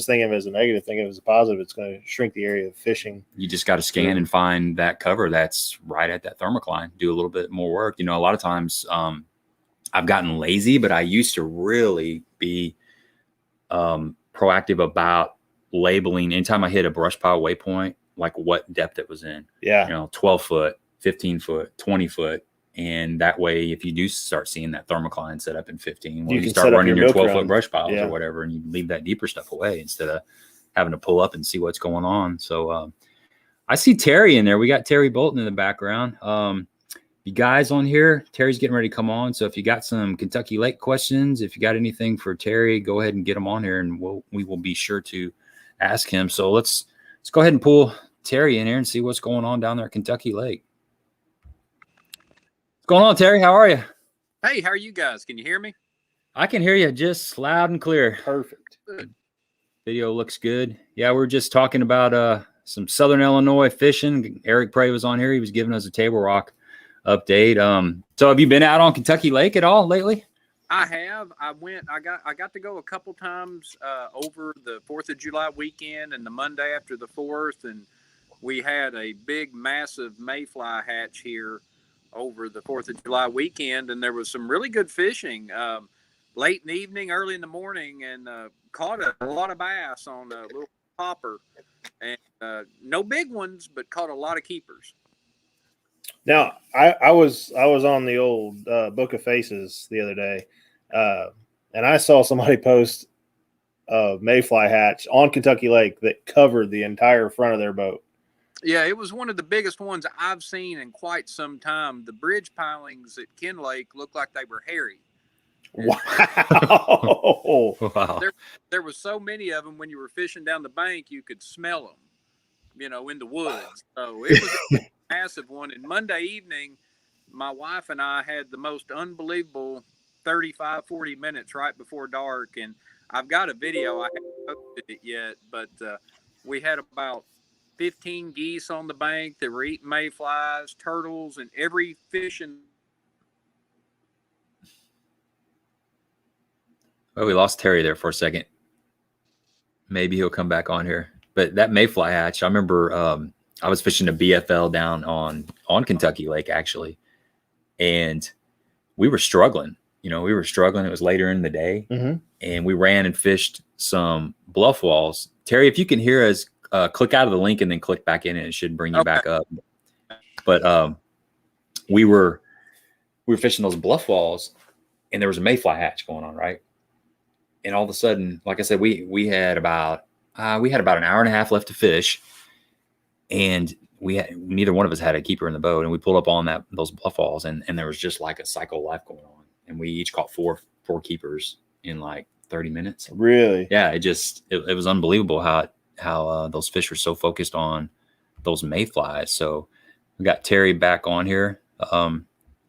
thinking of it as a negative, thinking of it as a positive. It's going to shrink the area of fishing. You just got to scan and find that cover that's right at that thermocline. Do a little bit more work. A lot of times I've gotten lazy, but I used to really be proactive about labeling anytime I hit a brush pile waypoint, like what depth it was in. Yeah. 12 foot, 15 foot, 20 foot. And that way, if you do start seeing that thermocline set up in 15, you start running your 12-foot brush piles or whatever, and you leave that deeper stuff away instead of having to pull up and see what's going on. So I see Terry in there. We got Terry Bolton in the background. You guys on here, Terry's getting ready to come on. So if you got some Kentucky Lake questions, if you got anything for Terry, go ahead and get them on here, and we will be sure to ask him. So let's go ahead and pull Terry in here and see what's going on down there at Kentucky Lake. What's going on, Terry? How are you? Hey, how are you guys? Can you hear me? I can hear you just loud and clear. Perfect. Good. Video looks good. Yeah, we're just talking about some Southern Illinois fishing. Eric Prey was on here. He was giving us a Tablerock update. So have you been out on Kentucky Lake at all lately? I have. I got to go a couple times over the 4th of July weekend and the Monday after the 4th, and we had a big, massive mayfly hatch here over the 4th of July weekend, and there was some really good fishing late in the evening, early in the morning, and caught a lot of bass on a little popper, and no big ones, but caught a lot of keepers. Now, I was on the old Book of Faces the other day, and I saw somebody post a mayfly hatch on Kentucky Lake that covered the entire front of their boat. Yeah, it was one of the biggest ones I've seen in quite some time. The bridge pilings at Ken Lake looked like they were hairy. Wow. Wow. There was so many of them when you were fishing down the bank, you could smell them, in the woods. So it was a massive one. And Monday evening, my wife and I had the most unbelievable 35, 40 minutes right before dark. And I've got a video. I haven't posted it yet, but we had about 15 geese on the bank that were eating mayflies, turtles, and every fish in. Well, we lost Terry there for a second. Maybe he'll come back on here. But that mayfly hatch, I remember I was fishing a BFL down on Kentucky Lake actually, and we were struggling. You know, we were struggling. It was later in the day, and we ran and fished some bluff walls. Terry, if you can hear us, click out of the link and then click back in, and it should bring you back up. But we were fishing those bluff walls, and there was a mayfly hatch going on, right? And all of a sudden, like I said, we had about an hour and a half left to fish, and neither one of us had a keeper in the boat, and we pulled up on those bluff walls, and there was just like a cycle of life going on, and we each caught four keepers in like 30 minutes. Really? Yeah, it was unbelievable how those fish were so focused on those mayflies. So we got Terry back on here.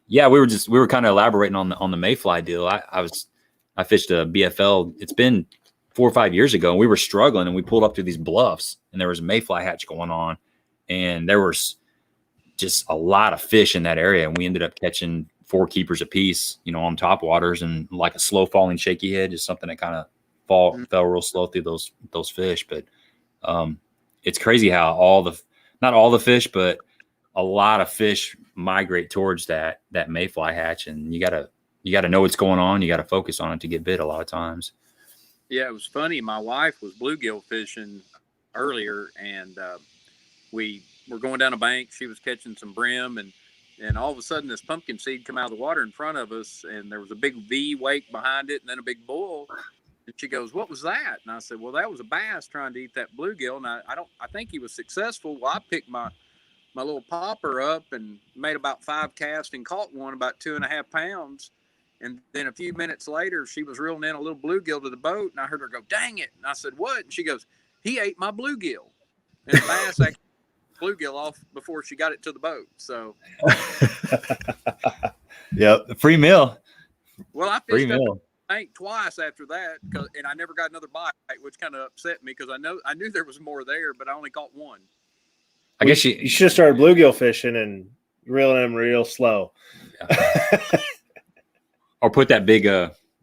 Yeah, we were kind of elaborating on the mayfly deal. I fished a BFL. It's been 4 or 5 years ago, and we were struggling, and we pulled up to these bluffs, and there was a mayfly hatch going on, and there was just a lot of fish in that area, and we ended up catching 4 keepers apiece, you know, on top waters, and like a slow falling shaky head, just something that kind of fell real slow through those fish. But it's crazy how not all the fish, but a lot of fish migrate towards that mayfly hatch, and you gotta know what's going on. You gotta focus on it to get bit a lot of times. Yeah, it was funny. My wife was bluegill fishing earlier, and we were going down a bank. She was catching some brim, and all of a sudden this pumpkin seed come out of the water in front of us, and there was a big V wake behind it, and then a big bull. And she goes, "What was that?" And I said, "Well, that was a bass trying to eat that bluegill." And I think he was successful. Well, I picked my little popper up and made about 5 casts and caught one about 2.5 pounds. And then a few minutes later, she was reeling in a little bluegill to the boat, and I heard her go, "Dang it!" And I said, "What?" And she goes, "He ate my bluegill." And the bass actually bluegill off before she got it to the boat. So, Yep, free meal. Well, I fished up the bank twice after that, and I never got another bite, which kind of upset me because I knew there was more there, but I only caught one. I guess you should have started bluegill fishing and reeling them real slow. Yeah. Or put that big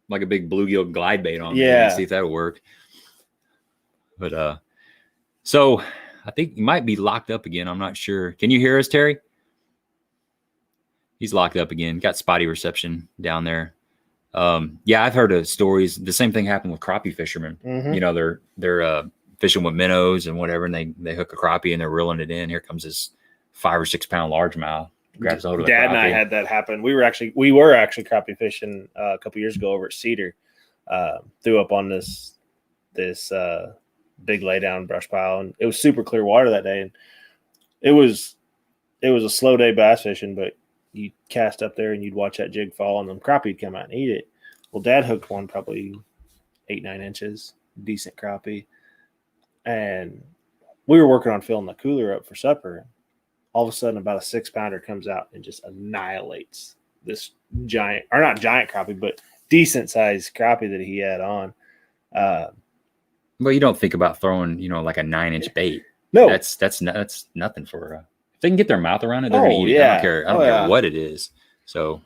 like a big bluegill glide bait on there and see if that would work. But so I think you might be locked up again. I'm not sure. Can you hear us, Terry? He's locked up again. Got spotty reception down there. Yeah, I've heard of stories. The same thing happened with crappie fishermen. You know, they're fishing with minnows and whatever, and they hook a crappie and they're reeling it in. Here comes this 5 or 6 pound largemouth. Grabs a hold of Dad and I had that happen. We were actually crappie fishing a couple years ago over at Cedar. Threw up on this big laydown brush pile, and it was super clear water that day. And it was a slow day bass fishing, but you cast up there and you'd watch that jig fall, and then crappie'd come out and eat it. Well, Dad hooked one probably 8-9 inches, decent crappie, and we were working on filling the cooler up for supper. All of a sudden, about a 6-pounder comes out and just annihilates this giant, or not giant crappie, but decent sized crappie that he had on. Well, you don't think about throwing, you know, like a 9-inch bait. No, that's nothing for. If they can get their mouth around it, they're gonna eat it. I don't care. I don't care what it is. So,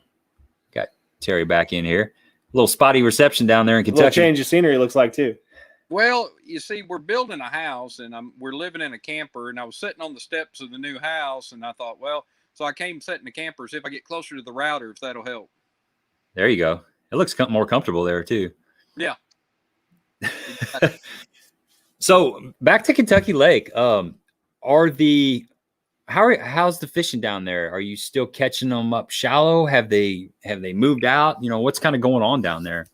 got Terry back in here. A little spotty reception down there in Kentucky. A little change of scenery looks like too. Well, you see, we're building a house, and we're living in a camper, and I was sitting on the steps of the new house, and I thought, well, so I came sit in the camper, see if I get closer to the router, if that'll help. There you go. It looks more comfortable there too. Yeah. So back to Kentucky Lake. How's the fishing down there? Are you still catching them up shallow? Have they moved out? You know, what's kind of going on down there?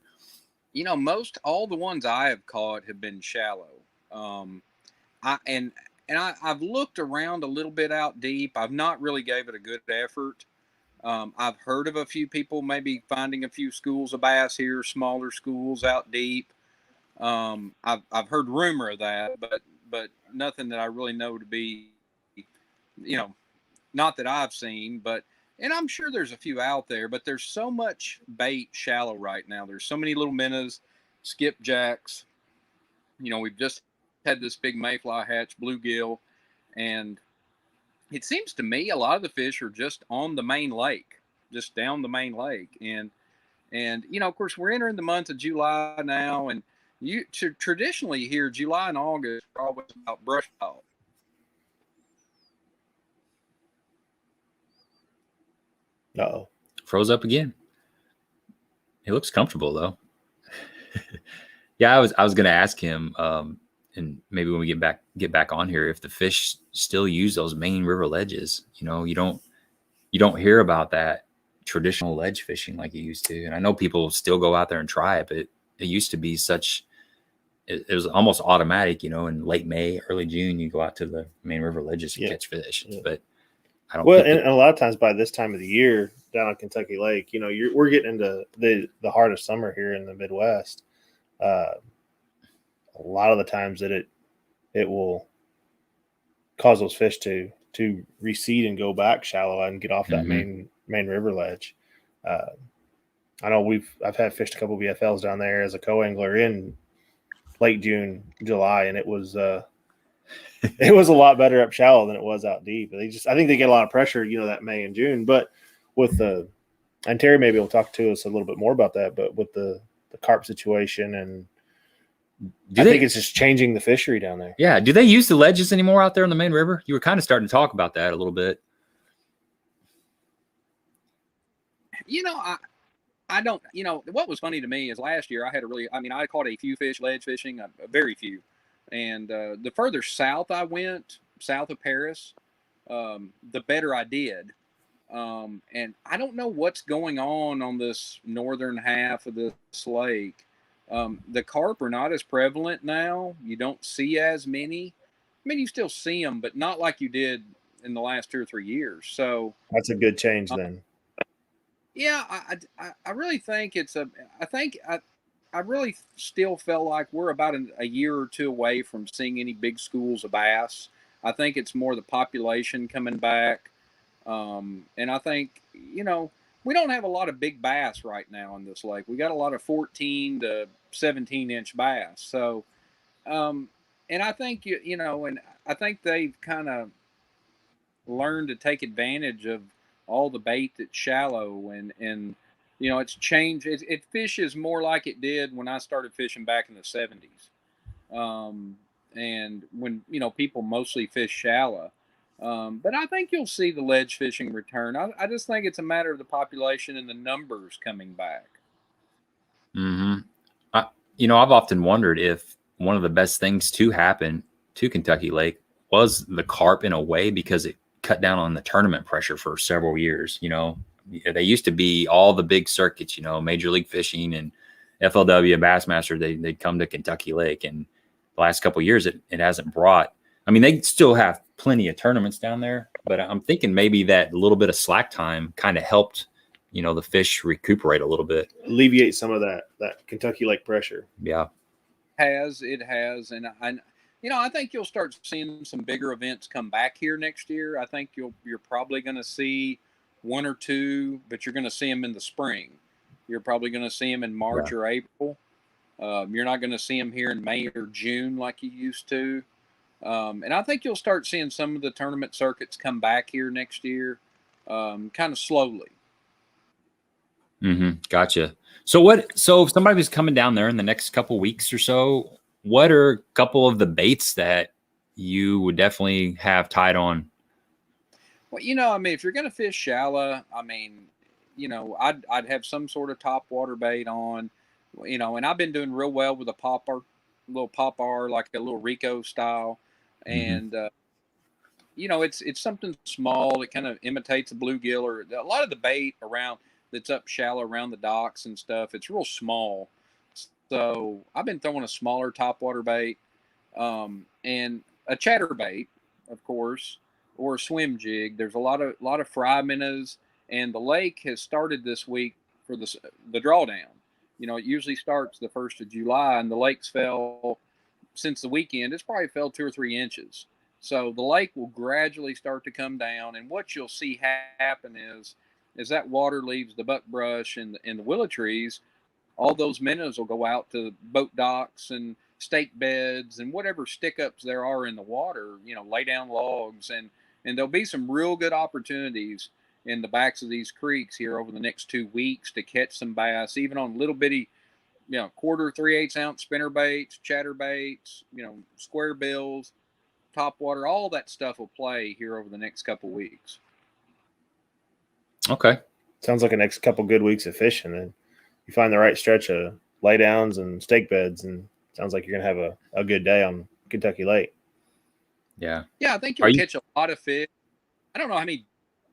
You know, all the ones I have caught have been shallow. I've looked around a little bit out deep. I've not really gave it a good effort. I've heard of a few people maybe finding a few schools of bass here, smaller schools out deep. I've heard rumor of that, but nothing that I really know to be, you know, not that I've seen, and I'm sure there's a few out there, but there's so much bait shallow right now. There's so many little minnows, skipjacks. You know, we've just had this big mayfly hatch, bluegill, and it seems to me a lot of the fish are just on the main lake, just down the main lake. And you know, of course, we're entering the month of July now, and traditionally here, July and August are always about brush pile. Uh-oh. Froze up again. He looks comfortable though. Yeah, I was going to ask him, and maybe when we get back on here, if the fish still use those main river ledges. You know, you don't hear about that traditional ledge fishing like you used to. And I know people still go out there and try it, but it used to be such. It was almost automatic. You know, in late May, early June, you go out to the main river ledges and catch fish. Yeah. But I don't. Well, and a lot of times by this time of the year down on Kentucky Lake, you know, we're getting into the heart of summer here in the Midwest. A lot of the times that it will cause those fish to recede and go back shallow and get off that main river ledge. I know I've had fished a couple of BFLs down there as a co-angler in late June, July, and it was a lot better up shallow than it was out deep. I think they get a lot of pressure, you know, that May and June. But with and Terry maybe will talk to us a little bit more about that, but with the carp situation, and I think it's just changing the fishery down there. Yeah. Do they use the ledges anymore out there on the main river? You were kind of starting to talk about that a little bit. You know, I don't, you know, what was funny to me is last year I caught a few fish ledge fishing, a very few. And the further south I went, south of Paris, the better I did. And I don't know what's going on this northern half of this lake. The carp are not as prevalent now. You don't see as many. I mean, you still see them, but not like you did in the last 2 or 3 years. So that's a good change then. Yeah, I really think I really still feel like we're about a year or two away from seeing any big schools of bass. I think it's more the population coming back. And I think, you know, we don't have a lot of big bass right now in this lake. We got a lot of 14 to 17-inch bass. So, and I think, you know, and I think they've kind of learned to take advantage of all the bait that's shallow, and you know, it's changed. It fishes more like it did when I started fishing back in the 70s. And when, you know, people mostly fish shallow. But I think you'll see the ledge fishing return. I just think it's a matter of the population and the numbers coming back. You know, I've often wondered if one of the best things to happen to Kentucky Lake was the carp in a way, because it cut down on the tournament pressure for several years. You know, they used to be all the big circuits, you know, Major League Fishing and FLW, Bassmaster, they'd come to Kentucky Lake. And the last couple of years, it hasn't brought, I mean, they still have plenty of tournaments down there, but I'm thinking maybe that little bit of slack time kind of helped, you know, the fish recuperate a little bit. Alleviate some of that Kentucky Lake pressure. Yeah. It has. And you know, I think you'll start seeing some bigger events come back here next year. I think you're probably going to see 1 or 2, but you're going to see them in the spring. You're probably going to see them in March or April. You're not going to see them here in May or June like you used to. And I think you'll start seeing some of the tournament circuits come back here next year, kind of slowly. Gotcha. So if somebody was coming down there in the next couple weeks or so, what are a couple of the baits that you would definitely have tied on? Well, you know, I mean, if you're going to fish shallow, I mean, you know, I'd have some sort of top water bait on, you know, and I've been doing real well with a little popper, like a little Rico style. And, you know, it's something small. It kind of imitates a bluegill, or a lot of the bait around that's up shallow around the docks and stuff. It's real small. So I've been throwing a smaller topwater bait, and a chatterbait, of course, or a swim jig. There's a lot of fry minnows, and the lake has started this week for the drawdown. You know, it usually starts the 1st of July, and the lake's fell since the weekend. It's probably fell 2 or 3 inches. So the lake will gradually start to come down, and what you'll see happen is that water leaves the buckbrush and the willow trees. All those minnows will go out to boat docks and stake beds and whatever stick-ups there are in the water, you know, lay down logs. And there'll be some real good opportunities in the backs of these creeks here over the next 2 weeks to catch some bass, even on little bitty, you know, 1/4, 3/8 ounce spinner baits, chatterbaits, you know, square bills, topwater, all that stuff will play here over the next couple weeks. Okay. Sounds like the next couple good weeks of fishing, and you find the right stretch of laydowns and stake beds, and sounds like you're gonna have a good day on Kentucky Lake. Yeah. Yeah, I think Are you'll you- catch a lot of fish. I don't know how many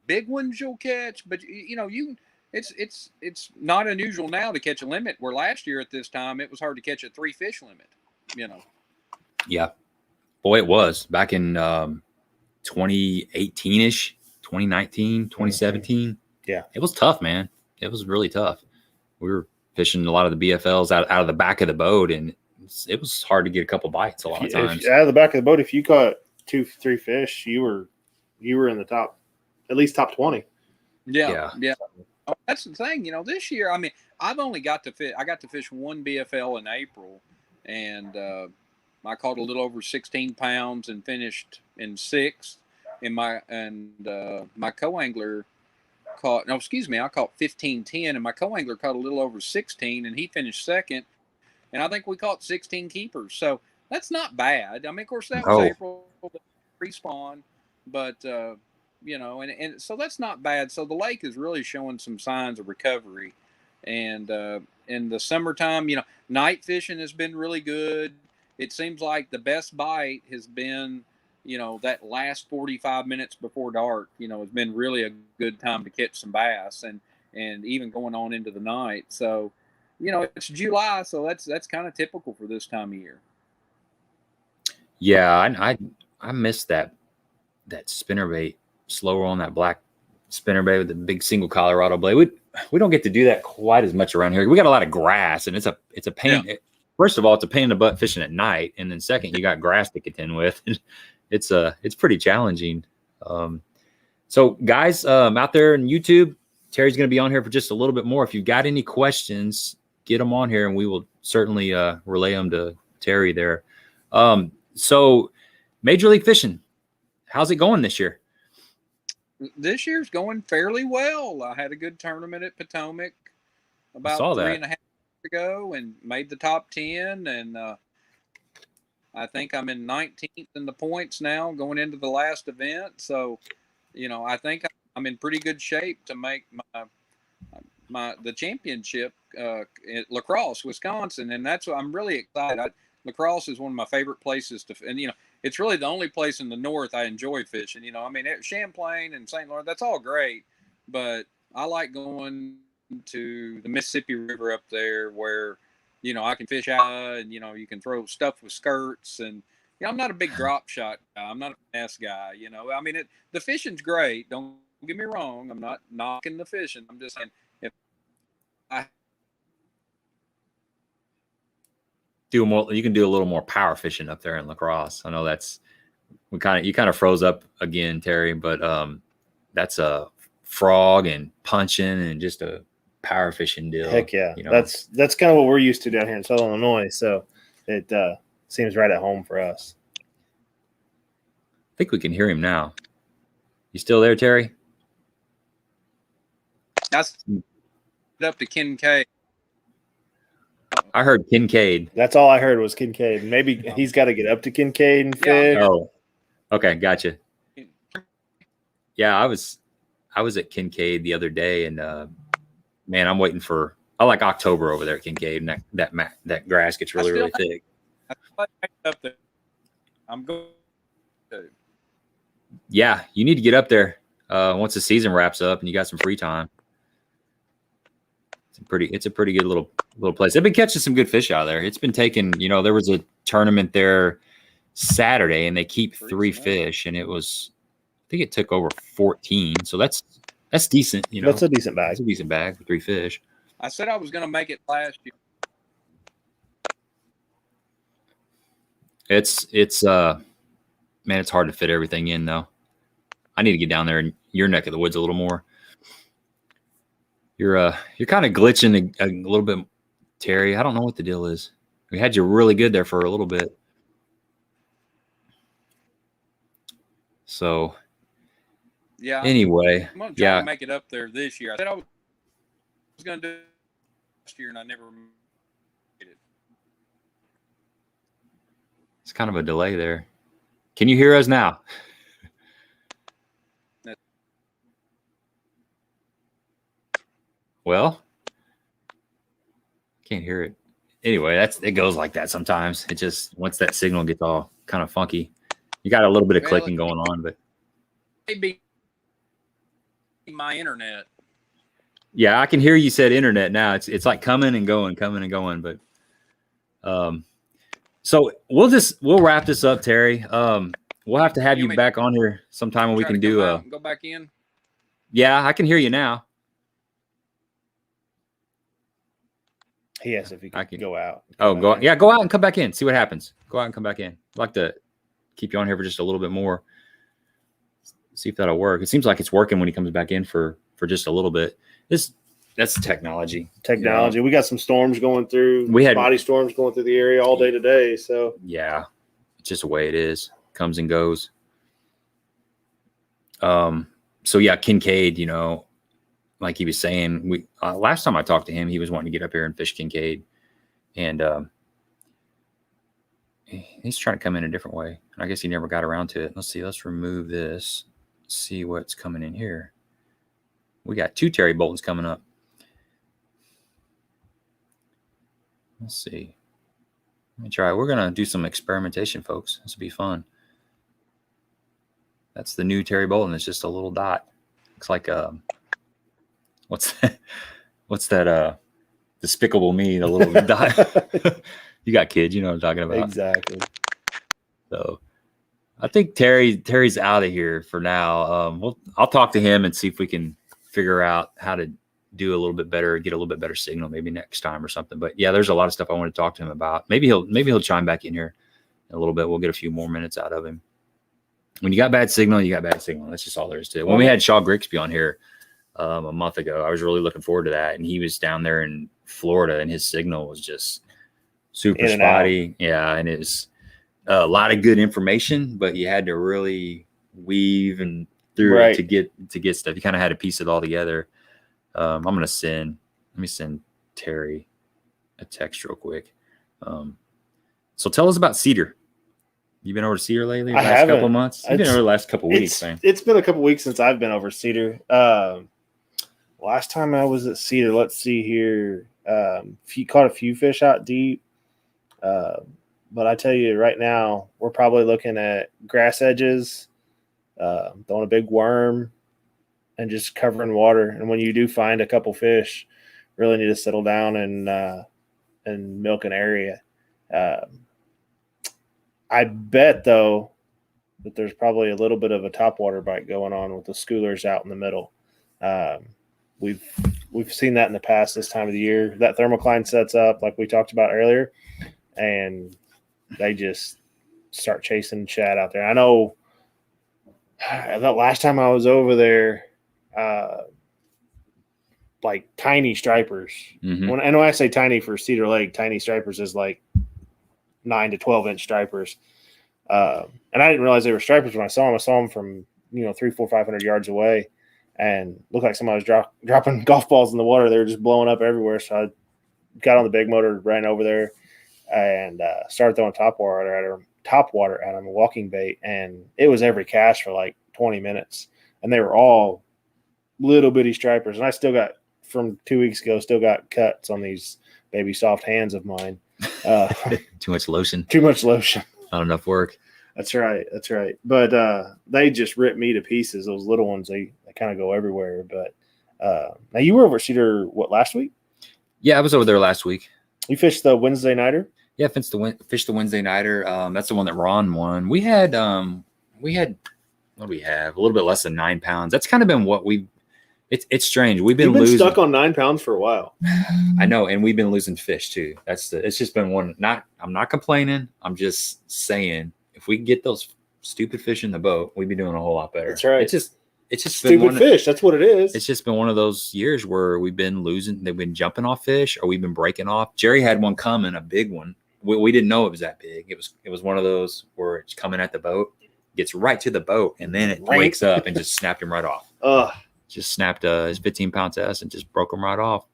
big ones you'll catch, but it's not unusual now to catch a limit, where last year at this time it was hard to catch a 3 fish limit. Yeah. Boy, it was back in 2018-ish, 2019, 2017. Yeah. It was tough, man. It was really tough. We were fishing a lot of the BFLs out of the back of the boat, and it was hard to get a couple bites a lot of times. Out of the back of the boat, if you caught 2-3 fish, you were in the top, at least top 20. Yeah. Oh, that's the thing, this year, I mean, I've only got to fish. I got to fish one BFL in April, and I caught a little over 16 pounds and finished in 6th. My co-angler caught, I caught 15.10, and my co-angler caught a little over 16, and he finished 2nd. And I think we caught 16 keepers. So that's not bad. I mean, of course, that was April respawn, but, and so that's not bad. So the lake is really showing some signs of recovery. And in the summertime, night fishing has been really good. It seems like the best bite has been, that last 45 minutes before dark, has been really a good time to catch some bass, and even going on into the night. So, it's July, so that's kind of typical for this time of year. Yeah, I missed that spinnerbait, slower on that black spinnerbait with the big single Colorado blade. We don't get to do that quite as much around here. We got a lot of grass, and it's a pain. Yeah. First of all, it's a pain in the butt fishing at night, and then second, you got grass to contend with. It's pretty challenging. So guys, out there on YouTube, Terry's going to be on here for just a little bit more. If you've got any questions, get them on here, and we will certainly relay them to Terry there. So Major League Fishing, how's it going this year? This year's going fairly well. I had a good tournament at Potomac about 3.5 years ago and made the top 10. And I think I'm in 19th in the points now going into the last event. So, I think I'm in pretty good shape to make the championship at La Crosse, Wisconsin. And that's what I'm really excited. La Crosse is one of my favorite places and it's really the only place in the north I enjoy fishing. Champlain and St. Lawrence, that's all great, but I like going to the Mississippi River up there where, I can fish out and, you can throw stuff with skirts. And, I'm not a big drop shot guy. I'm not a finesse guy, the fishing's great. Don't get me wrong. I'm not knocking the fishing. I'm just saying, if I do more, you can do a little more power fishing up there in La Crosse. I know you kind of froze up again, Terry, but that's a frog and punching and just a power fishing deal. Heck yeah. That's kind of what we're used to down here in Southern Illinois. So it seems right at home for us. I think we can hear him now. You still there, Terry? That's up to Kincaid. I heard Kincaid. That's all I heard was Kincaid. Maybe he's got to get up to Kincaid and fish. Oh, okay, gotcha. Yeah, I was at Kincaid the other day, and man, I'm waiting for. I like October over there at Kincaid, and that grass gets really thick. Up there. I'm going. Yeah, you need to get up there once the season wraps up and you got some free time. It's a pretty good little place. They've been catching some good fish out there. It's been taking, there was a tournament there Saturday and they keep 3 fish, and I think it took over 14. So that's decent. That's a decent bag. That's a decent bag for 3 fish. I said I was going to make it last year. Man, it's hard to fit everything in though. I need to get down there in your neck of the woods a little more. You're kind of glitching a little bit, Terry. I don't know what the deal is. We had you really good there for a little bit. So, yeah. Anyway, I'm going to try to make it up there this year. I said I was going to do it last year, and I never made it. It's kind of a delay there. Can you hear us now? Well, can't hear it. Anyway, it goes like that sometimes. It just once that signal gets all kind of funky, you got a little bit of clicking going on, but maybe my internet. yeah, I can hear you said internet now. It's like coming and going, but so we'll wrap this up, Terry. We'll have to have you back on here sometime when we can do go back in. Yeah, I can hear you now. Yes, if you can go out. Go out and come back in. See what happens. Go out and come back in. I'd like to keep you on here for just a little bit more. See if that'll work. It seems like it's working when he comes back in for just a little bit. That's technology. Technology. We got some storms going through. We had body storms going through the area all day today. So yeah, it's just the way it is. Comes and goes. So yeah, Kincaid, like he was saying, we last time I talked to him, he was wanting to get up here and fish Kincaid, and he's trying to come in a different way. I guess he never got around to it. Let's see. Let's remove this. See what's coming in here. We got 2 Terry Boltons coming up. Let's see. Let me try. We're gonna do some experimentation, folks. This will be fun. That's the new Terry Bolton. It's just a little dot. Looks like what's that? Despicable Me, the little dot. You got kids, you know what I'm talking about. Exactly. So I think Terry's out of here for now. I'll talk to him and see if we can figure out how to do a little bit better, get a little bit better signal maybe next time or something. But yeah, there's a lot of stuff I want to talk to him about. Maybe he'll chime back in here in a little bit. We'll get a few more minutes out of him. When you got bad signal, you got bad signal. That's just all there is to it. When we had Shaw Grigsby on here a month ago, I was really looking forward to that. And he was down there in Florida and his signal was just super spotty. Yeah. And it was a lot of good information, but you had to really weave and through it to get stuff. You kind of had to piece it all together. Let me send Terry a text real quick. So tell us about Cedar. You been over to Cedar lately? Last couple of months? You've been over the last couple of weeks, man. It's been a couple of weeks since I've been over Cedar. Last time I was at Cedar, let's see here. Caught a few fish out deep. But I tell you right now, we're probably looking at grass edges, throwing a big worm, and just covering water. And when you do find a couple fish, really need to settle down and milk an area. I bet, though, that there's probably a little bit of a topwater bite going on with the schoolers out in the middle. We've seen that in the past this time of the year. That thermocline sets up, like we talked about earlier, and they just start chasing shad out there. I know that last time I was over there, like tiny stripers. Mm-hmm. When I say tiny for Cedar Lake, tiny stripers is like 9 to 12 inch stripers. And I didn't realize they were stripers when I saw them. I saw them from 300, 400, 500 yards away, and looked like somebody was dropping golf balls in the water. They were just blowing up everywhere. So I got on the big motor, ran over there, and started throwing topwater at them, walking bait, and it was every cast for like 20 minutes, and they were all little bitty stripers. And I still got, from 2 weeks ago, cuts on these baby soft hands of mine. Too much lotion. Not enough work. That's right. But they just ripped me to pieces. Those little ones, they kind of go everywhere. But now you were over at Cedar, last week? Yeah, I was over there last week. You fished the Wednesday nighter? Yeah, fished the Wednesday nighter. That's the one that Ron won. We had what do we have? A little bit less than 9 pounds. That's kind of been what we've. It's strange. You've been losing, stuck on 9 pounds for a while. I know, and we've been losing fish too. It's just been one. I'm not complaining. I'm just saying, if we can get those stupid fish in the boat, we'd be doing a whole lot better. That's right. It's just stupid fish. That's what it is. It's just been one of those years where we've been losing. They've been jumping off fish, or we've been breaking off. Jerry had one coming, a big one. We didn't know it was that big. It was one of those where it's coming at the boat, gets right to the boat, and then it wakes up and just snapped him right off. Just snapped his 15-pound test and just broke him right off.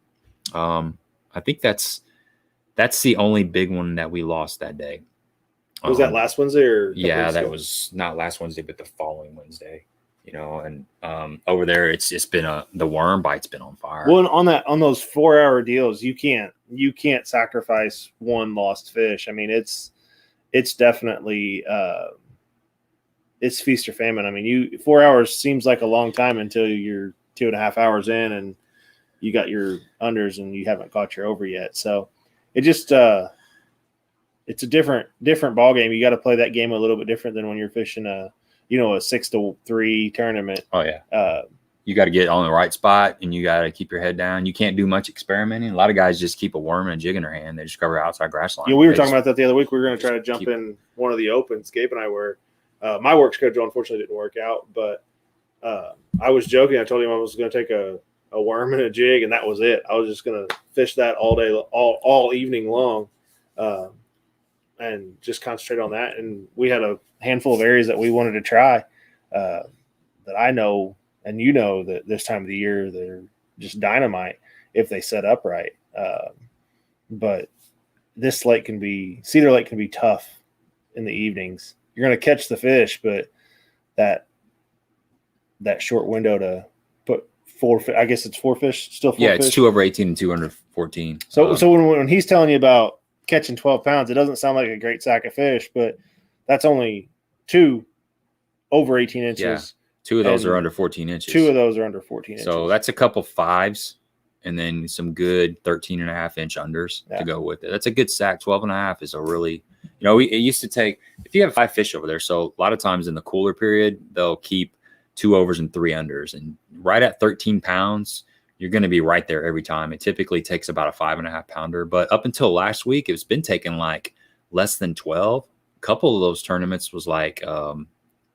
I think that's the only big one that we lost that day. Was that last Wednesday or? Yeah, that was not last Wednesday, but the following Wednesday. you know, and over there it's been the worm bite's been on fire. Well, on those 4-hour deals, you can't sacrifice one lost fish. I mean, it's definitely it's feast or famine. I mean, 4 hours seems like a long time until you're 2.5 hours in and you got your unders and you haven't caught your over yet. So it just it's a different ball game. You got to play that game a little bit different than when you're fishing a 6-3 tournament. Oh yeah. You got to get on the right spot and you got to keep your head down. You can't do much experimenting. A lot of guys just keep a worm and a jig in their hand. They just cover outside grass line. Yeah, we were talking about that the other week. We were going to try to jump in one of the opens. Gabe and I were. My work schedule unfortunately didn't work out, but I was joking. I told him I was going to take a worm and a jig, and that was it. I was just going to fish that all day, all evening long, and just concentrate on that. And we had a handful of areas that we wanted to try that I know, and you know, that this time of the year they're just dynamite if they set up right. But this lake Cedar Lake can be tough in the evenings. You're going to catch the fish, but that short window to put 4 fish, I guess it's 4 fish, still 4 fish. It's 2 over 18 and 2 under 14. So when he's telling you about catching 12 pounds, it doesn't sound like a great sack of fish, but that's only 2 over 18 inches. Yeah. 2 of those are under 14 inches. 2 of those are under 14 inches. So that's a couple 5s and then some good 13.5-inch unders to go with it. That's a good sack. 12.5 is a really, it used to take, if you have 5 fish over there, so a lot of times in the cooler period, they'll keep 2 overs and 3 unders. And right at 13 pounds, you're going to be right there every time. It typically takes about a 5.5 pounder. But up until last week, it's been taking like less than 12. A couple of those tournaments was like,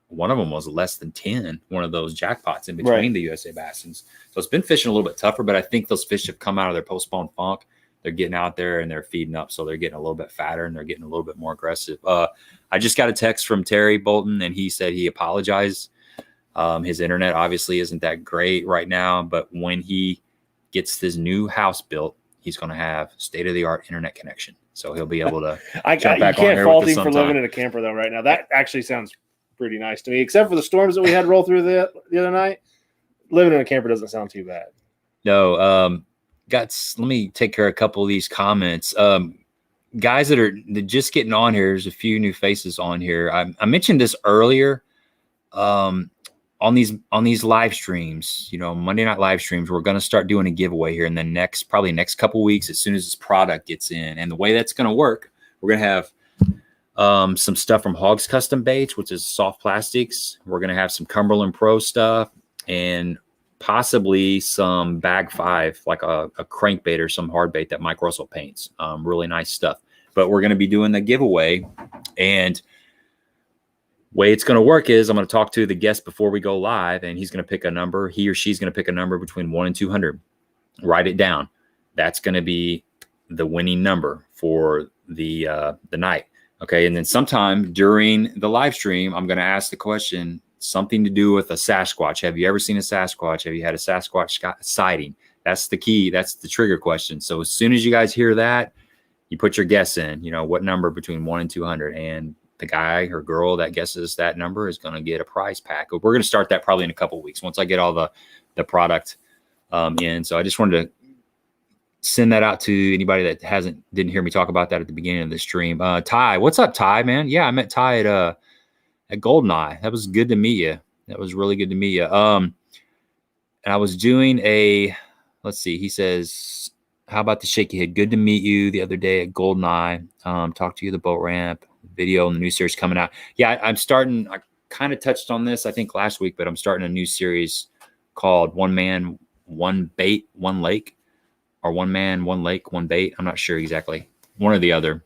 one of them was less than 10, one of those jackpots in between the USA Bassins. So it's been fishing a little bit tougher, but I think those fish have come out of their postponed funk. They're getting out there and they're feeding up. So they're getting a little bit fatter and they're getting a little bit more aggressive. I just got a text from Terry Bolton and he said he apologized. His internet obviously isn't that great right now, but when he gets this new house built, he's going to have state-of-the-art internet connection. So he'll be able to jump back on here with us sometime. You can't fault him for living in a camper though right now. That actually sounds pretty nice to me, except for the storms that we had roll through the other night. Living in a camper doesn't sound too bad. No, let me take care of a couple of these comments. Guys that are just getting on here, there's a few new faces on here. I mentioned this earlier on these live streams, Monday night live streams. We're going to start doing a giveaway here in the probably next couple of weeks as soon as this product gets in. And the way that's going to work, we're going to have some stuff from Hawgz Custom Baits, which is soft plastics. We're going to have some Cumberland Pro stuff and possibly some Bag 5, like a crankbait or some hard bait that Mike Russell paints. Really nice stuff. But we're going to be doing the giveaway. And way it's going to work is I'm going to talk to the guest before we go live, and he's going to pick a number. He or she's going to pick a number between 1 and 200. Write it down. That's going to be the winning number for the night. Okay, and then sometime during the live stream, I'm going to ask the question, something to do with a Sasquatch. Have you ever seen a Sasquatch? Have you had a Sasquatch sighting? That's the key. That's the trigger question. So as soon as you guys hear that, you put your guess in, what number between 1 and 200. And the guy or girl that guesses that number is going to get a prize pack. We're going to start that probably in a couple of weeks once I get all the product in. So I just wanted to send that out to anybody that didn't hear me talk about that at the beginning of the stream. Ty, what's up, Ty, man? Yeah, I met Ty at Goldeneye. That was good to meet you. That was really good to meet you. And I was doing let's see, he says, how about the shaky head? Good to meet you the other day at Goldeneye. Talked to you at the boat ramp, video and the new series coming out. Yeah, I kind of touched on this, I think last week, but I'm starting a new series called One Man, One Bait, One Lake. Or One Man, One Lake, One Bait. I'm not sure exactly. One or the other.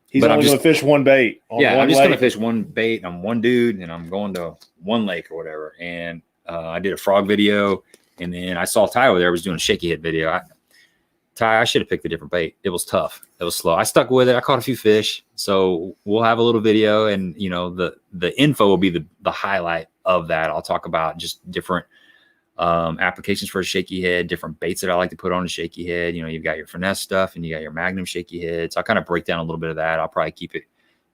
He's only going to fish one bait. I'm just going to fish one bait. I'm one dude, and I'm going to one lake or whatever. And I did a frog video, and then I saw Ty over there was doing a shaky head video. Ty, I should have picked a different bait. It was tough. It was slow. I stuck with it. I caught a few fish. So we'll have a little video, and the info will be the highlight of that. I'll talk about just different applications for a shaky head, different baits that I like to put on a shaky head. You've got your finesse stuff and you got your Magnum shaky heads. I'll kind of break down a little bit of that. I'll probably keep it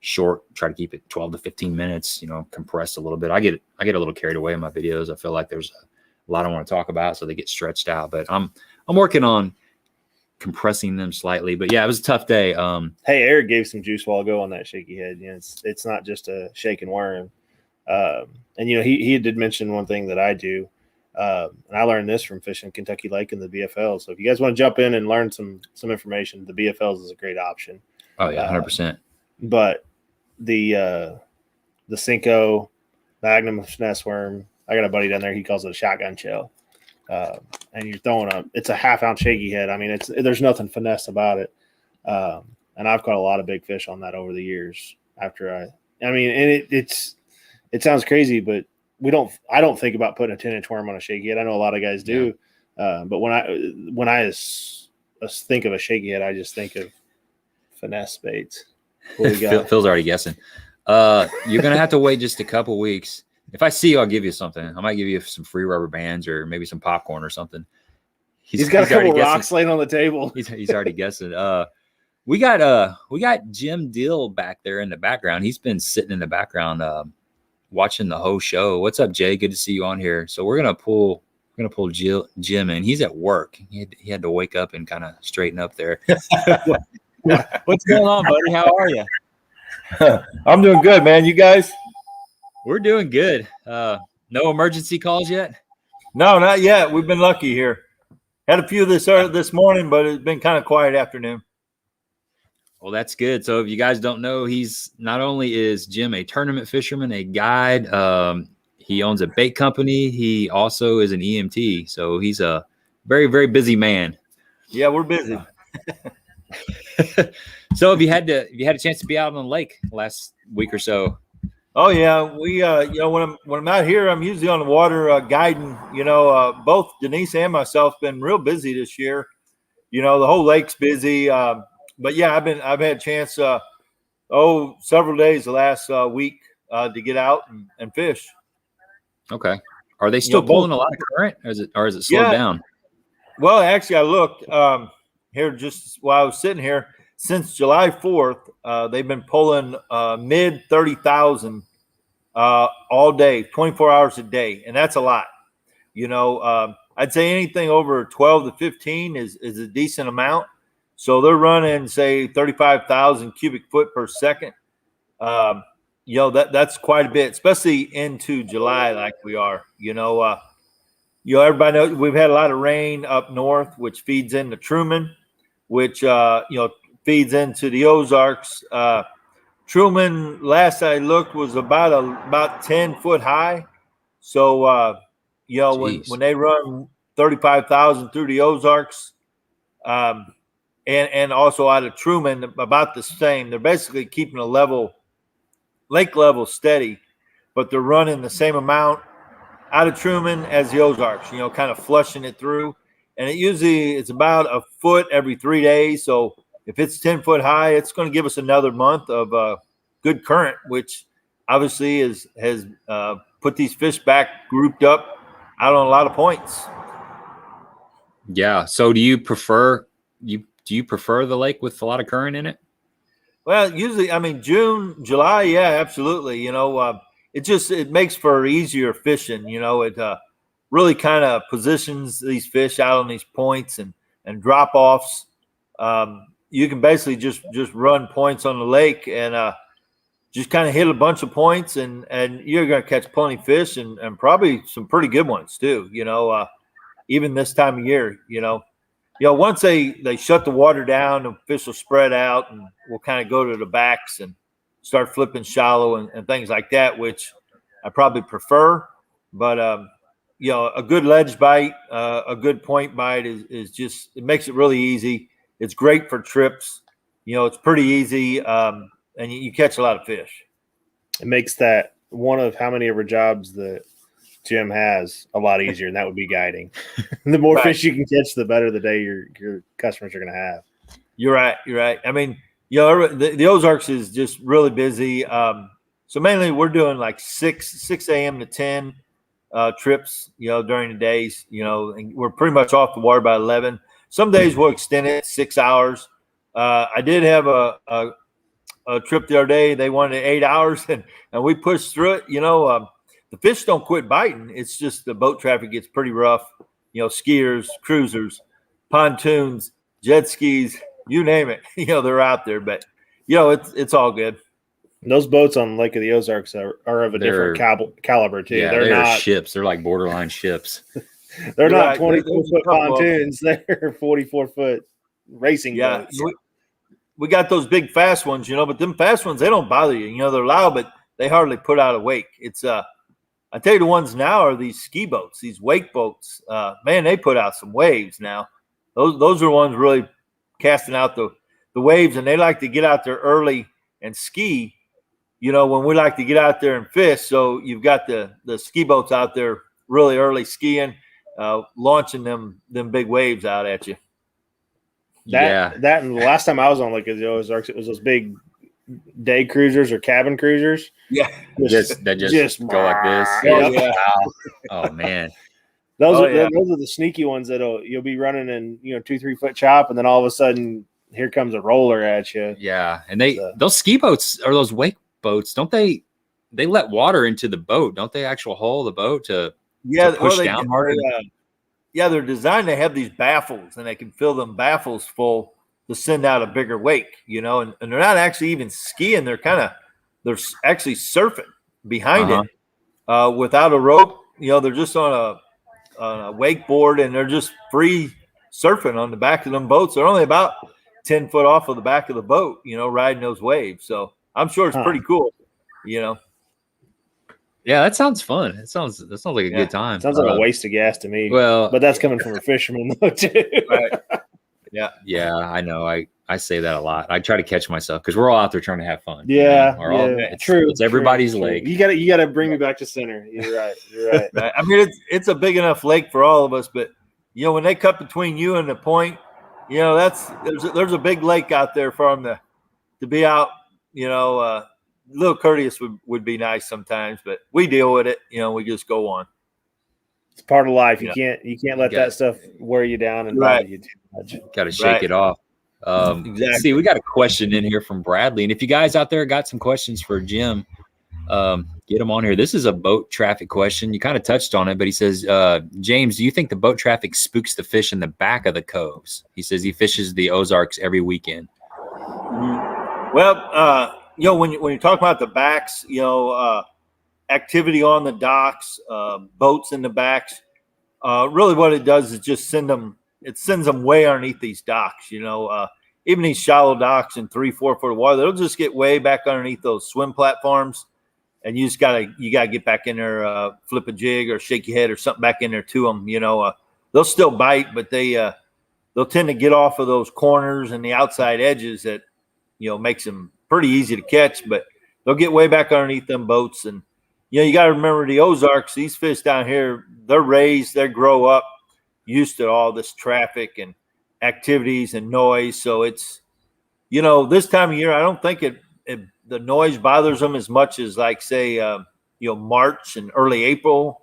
short, try to keep it 12 to 15 minutes, compressed a little bit. I get a little carried away in my videos. I feel like there's a lot I want to talk about, so they get stretched out, but I'm working on compressing them slightly. But yeah, it was a tough day. Hey, Eric gave some juice while ago on that shaky head. It's not just a shaking worm. And he did mention one thing that I do. And I learned this from fishing Kentucky Lake in the BFL. So if you guys want to jump in and learn some information, the BFLs is a great option. Oh yeah, 100%. But the Cinco Magnum finesse worm, I got a buddy down there. He calls it a shotgun shell. And you're throwing it's a half-ounce shaky head. I mean, there's nothing finesse about it. And I've caught a lot of big fish on that over the years. It sounds crazy, but I don't think about putting a 10-inch worm on a shaky head. I know a lot of guys do. Yeah. But when I think of a shaky head, I just think of finesse baits. Phil's already guessing. You're going to have to wait just a couple weeks. If I see you, I'll give you something. I might give you some free rubber bands or maybe some popcorn or something. He's got a couple rocks laying on the table. He's already guessing. We got Jim Dill back there in the background. He's been sitting in the background watching the whole show. What's up, Jay? Good to see you on here. So we're gonna pull Jim in. He's at work. He had to wake up and kind of straighten up there. What's going on, buddy? How are you? I'm doing good, man. You guys? We're doing good. No emergency calls yet? No, not yet. We've been lucky here. Had a few this morning, but it's been kind of quiet afternoon. Well, that's good. So if you guys don't know, he's not only is Jim a tournament fisherman, a guide, he owns a bait company. He also is an EMT. So he's a very, very busy man. Yeah, we're busy. So have you had a chance to be out on the lake last week or so? Oh yeah, we when I'm out here, I'm usually on the water guiding. Both Denise and myself been real busy this year. The whole lake's busy. But yeah, I've had a chance several days the last week to get out and fish. Okay. Are they still pulling a lot of current, or is it slowed down? Well, actually, I looked here just while I was sitting here. Since July 4th, they've been pulling mid 30,000 all day, 24 hours a day, and that's a lot. I'd say anything over 12 to 15 is a decent amount. So they're running, say, 35,000 cubic foot per second. That's quite a bit, especially into July like we are. Everybody knows we've had a lot of rain up north, which feeds into Truman, which feeds into the Ozarks. Truman, last I looked, was about 10 foot high. So when they run 35,000 through the Ozarks, and also out of Truman, about the same. They're basically keeping lake level steady, but they're running the same amount out of Truman as the Ozarks, kind of flushing it through. And it's about a foot every 3 days. So if it's 10 foot high, it's going to give us another month of good current, which obviously has put these fish back grouped up out on a lot of points. Yeah. So do you prefer the lake with a lot of current in it? Well, usually, June, July, yeah, absolutely. It makes for easier fishing. It really kind of positions these fish out on these points and drop offs. You can basically just run points on the lake and just kind of hit a bunch of points, and you're going to catch plenty of fish and probably some pretty good ones too. Even this time of year, once they shut the water down, the fish will spread out and we'll kind of go to the backs and start flipping shallow and things like that, which I probably prefer. But, a good ledge bite, a good point bite is just, it makes it really easy. It's great for trips. It's pretty easy, and you catch a lot of fish. It makes that one of how many of our jobs that Jim has a lot easier, and that would be guiding. The more fish you can catch, the better the day your customers are going to have. You're right. The Ozarks is just really busy. So mainly we're doing like 6 a.m. to 10 trips, during the days, and we're pretty much off the water by 11. Some days we'll extend it 6 hours. I did have a a trip the other day. They wanted 8 hours, and we pushed through it. The fish don't quit biting. It's just the boat traffic gets pretty rough. Skiers, cruisers, pontoons, jet skis, you name it. They're out there, but it's all good. Those boats on Lake of the Ozarks are of a different caliber too. Yeah, they're not ships. They're like borderline ships. They're not 24-foot pontoons. They're 44-foot racing boats. We got those big fast ones, but them fast ones, they don't bother you. They're loud, but they hardly put out a wake. It's I tell you, the ones now are these ski boats, these wake boats. Man, they put out some waves now. Those are ones really casting out the waves, and they like to get out there early and ski. When we like to get out there and fish, so you've got the ski boats out there really early skiing, launching them big waves out at you. That and the last time I was on Lake of the Ozarks, it was those big day cruisers or cabin cruisers. Yeah, just go like this. Yeah. Oh man, those are the sneaky ones you'll be running in 2-3 foot chop, and then all of a sudden here comes a roller at you. Yeah, and those ski boats or those wake boats, don't they let water into the boat? Don't they actually hold the boat to push down harder? Yeah, they're designed to have these baffles, and they can fill them baffles full to send out a bigger wake, and they're not actually even skiing. They're actually surfing behind it without a rope. They're just on a wakeboard, and they're just free surfing on the back of them boats. They're only about 10 foot off of the back of the boat, riding those waves. So I'm sure it's pretty cool, Yeah, that sounds fun. That sounds like a good time. Sounds like a waste of gas to me. Well, but that's coming from a fisherman though too. Right. Yeah, I know. I say that a lot. I try to catch myself because we're all out there trying to have fun. Yeah, true. It's everybody's lake. You got to bring me back to center. You're right. Right. I mean, it's a big enough lake for all of us, but when they cut between you and the point, there's a big lake out there for them to be out. A little courteous would be nice sometimes, but we deal with it. We just go on. It's part of life. You can't let that stuff wear you down and bother you too much. Got to shake it off. Exactly. See, we got a question in here from Bradley, and if you guys out there got some questions for Jim, get them on here. This is a boat traffic question. You kind of touched on it, but he says, James, do you think the boat traffic spooks the fish in the back of the coves? He says he fishes the Ozarks every weekend. Well, when you talk about the backs, activity on the docks, boats in the backs, really what it does is just sends them way underneath these docks. Even these shallow docks in 3-4 foot of water, they'll just get way back underneath those swim platforms, and you gotta get back in there, flip a jig or shake your head or something back in there to them. They'll still bite, but they'll tend to get off of those corners and the outside edges that makes them pretty easy to catch, but they'll get way back underneath them boats. And you got to remember the Ozarks, these fish down here, they're raised, they grow up used to all this traffic and activities and noise. So it's this time of year, I don't think the noise bothers them as much as like say March and early April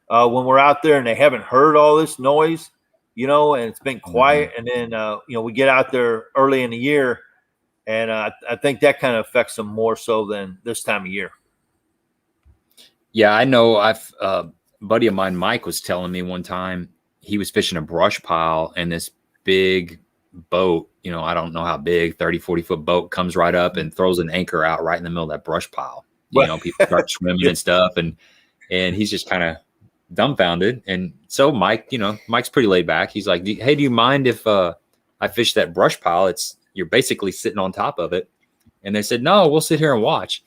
when we're out there and they haven't heard all this noise, and it's been quiet. And then we get out there early in the year, and I think that kind of affects them more so than this time of year. Yeah, I know. A buddy of mine, Mike, was telling me one time he was fishing a brush pile, and this big boat, I don't know how big, 30, 40 foot boat comes right up and throws an anchor out right in the middle of that brush pile. People start swimming and stuff, and he's just kind of dumbfounded. And so Mike, Mike's pretty laid back. He's like, hey, do you mind if I fish that brush pile? You're basically sitting on top of it. And they said, no, we'll sit here and watch.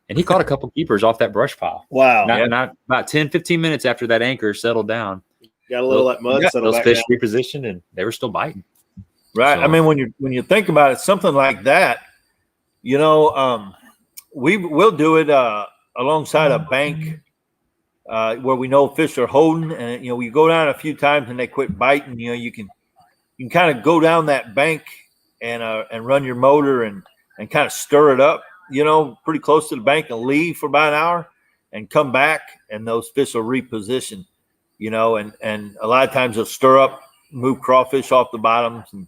And he caught a couple keepers off that brush pile. Wow. Not about 10, 15 minutes after that anchor settled down. Got a little that mud settled those back fish down. repositioned, and they were still biting. Right. So, I mean, when you think about it, something like that, we will do it alongside a bank where we know fish are holding, and we go down a few times and they quit biting. You can kind of go down that bank and run your motor and kind of stir it up, pretty close to the bank, and leave for about an hour and come back, and those fish will reposition, and a lot of times they'll stir up, move crawfish off the bottoms, and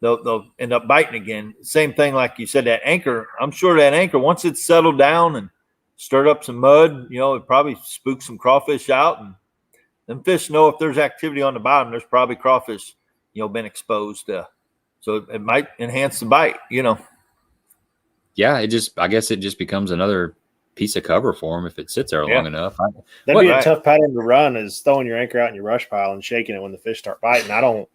they'll end up biting again. Same thing, like you said, that anchor. I'm sure that anchor, once it's settled down and stirred up some mud, it probably spooks some crawfish out, and them fish know if there's activity on the bottom, there's probably crawfish, been exposed. So it might enhance the bite. Yeah, I guess it just becomes another piece of cover for them if it sits there long enough. That'd be a tough pattern to run, is throwing your anchor out in your rush pile and shaking it when the fish start biting. I don't.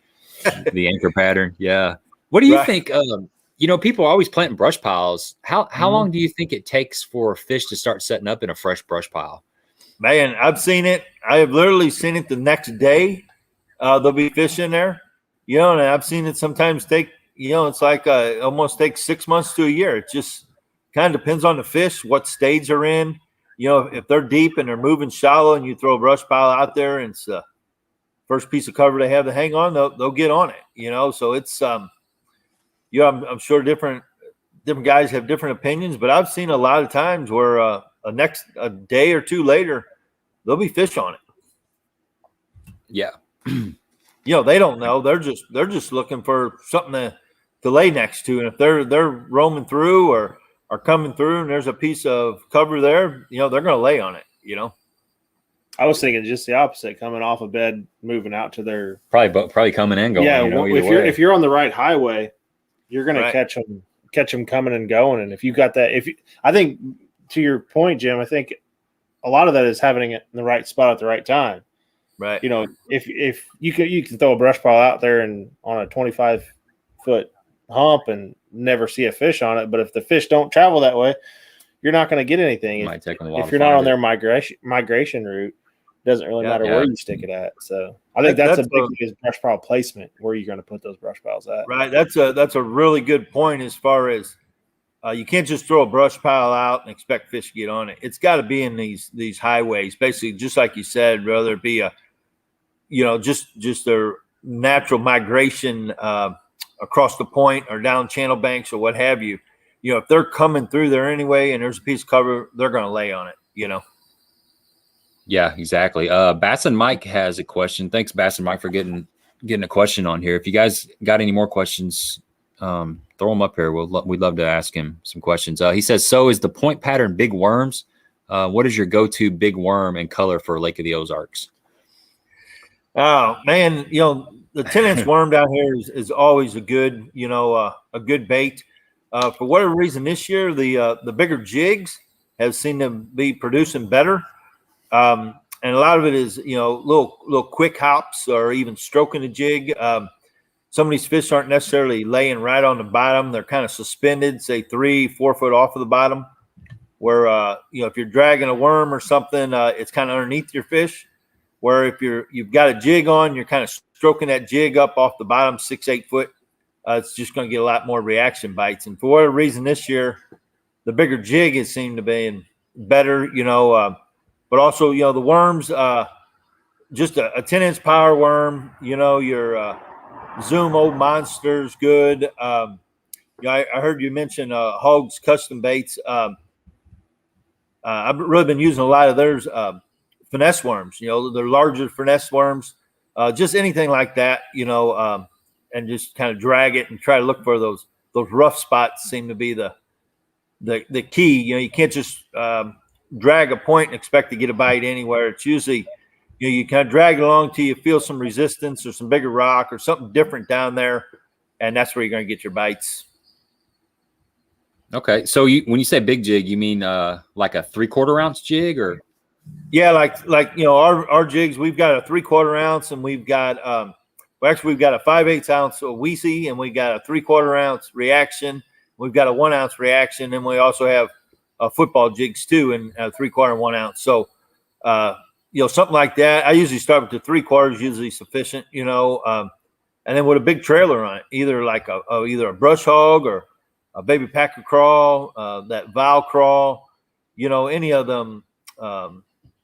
The anchor pattern. Yeah. What do you think? People are always planting brush piles. How long do you think it takes for fish to start setting up in a fresh brush pile? Man, I've seen it. I have literally seen it the next day. There'll be fish in there, and I've seen it sometimes take, it's like almost takes 6 months to a year. It just kind of depends on the fish, what stage they're in. If they're deep and they're moving shallow and you throw a brush pile out there and it's first piece of cover they have to hang on, they'll get on it, so it's I'm sure different guys have different opinions, but I've seen a lot of times where a day or two later there'll be fish on it. Yeah. They don't know, they're just looking for something to lay next to, and if they're roaming through or are coming through and there's a piece of cover there, they're going to lay on it. I was thinking just the opposite, coming off a bed, moving out to their probably coming and going. Yeah, if you're on the right highway, you're going to catch them coming and going. And if you got that, I think to your point, Jim, I think a lot of that is having it in the right spot at the right time. Right. If you can throw a brush pile out there and on a 25-foot hump and never see a fish on it, but if the fish don't travel that way, you're not going to get anything. It might take them a while if you're not on their migration route. Doesn't really matter where you stick it at. So I think that's a big thing, is brush pile placement, where you're going to put those brush piles at. Right. That's a really good point, as far as you can't just throw a brush pile out and expect fish to get on it. It's got to be in these highways, basically, just like you said, whether it be just their natural migration across the point or down channel banks or what have you. If they're coming through there anyway and there's a piece of cover, they're going to lay on it. Yeah, exactly. Bassin Mike has a question. Thanks, Bassin Mike, for getting a question on here. If you guys got any more questions, throw them up here. We'd love to ask him some questions. He says, so is the point pattern big worms? What is your go-to big worm and color for Lake of the Ozarks? Oh man, the 10-inch worm down here is always a good, a good bait. For whatever reason, this year the bigger jigs have seemed to be producing better. And a lot of it is, little quick hops or even stroking the jig. Some of these fish aren't necessarily laying right on the bottom. They're kind of suspended, say 3-4 foot off of the bottom, where, if you're dragging a worm or something, it's kind of underneath your fish. Where if you've got a jig on, you're kind of stroking that jig up off the bottom 6-8 foot. It's just going to get a lot more reaction bites. And for whatever reason this year, the bigger jig has seemed to be better, but also, the worms, just a 10-inch power worm, your Zoom Old Monster's good. I heard you mention Hawgz Custom Baits. I've really been using a lot of theirs. Finesse worms, they're larger finesse worms, just anything like that, and just kind of drag it and try to look for those rough spots seem to be the key. You can't just drag a point and expect to get a bite anywhere. It's usually, you kind of drag it along till you feel some resistance or some bigger rock or something different down there, and that's where you're going to get your bites. Okay, so when you say big jig, you mean like a 3/4 ounce jig, or? Yeah, like our jigs, we've got a 3/4 ounce, and we've got we've got a 5/8 ounce Weesey, and we got a 3/4 ounce reaction. We've got a 1 ounce reaction, and we also have football jigs too, and 3/4 and 1 ounce. So something like that. I usually start with the 3/4, usually sufficient, and then with a big trailer on it, either like either a brush hog or a baby packer crawl, that Val crawl, any of them.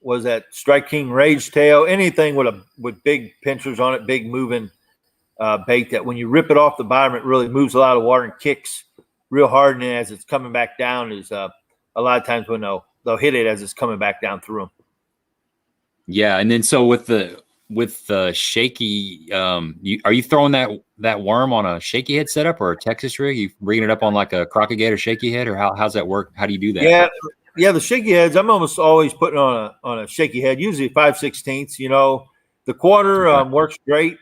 Was that Strike King Rage Tail, anything with big pinchers on it, big moving bait that when you rip it off the bottom, it really moves a lot of water and kicks real hard. And as it's coming back down is a lot of times when they'll hit it as it's coming back down through them. Yeah. And then so with with the shaky, are you throwing that worm on a shaky head setup or a Texas rig? You bringing it up on like a crockett gator shaky head, or how's that work? How do you do that? Yeah, the shaky heads, I'm almost always putting on a shaky head, usually 5/16. The quarter works great.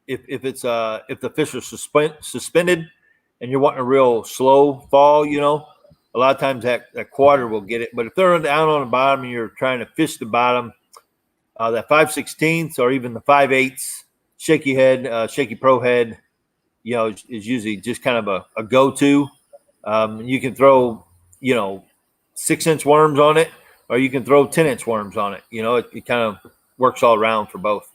If the fish are suspended and you're wanting a real slow fall, a lot of times that quarter will get it. But if they're down on the bottom and you're trying to fish the bottom, that 5/16 or even the 5/8 shaky head, shaky pro head, is usually just kind of a go-to. You can throw, 6-inch worms on it, or you can throw 10-inch worms on it. It kind of works all around for both.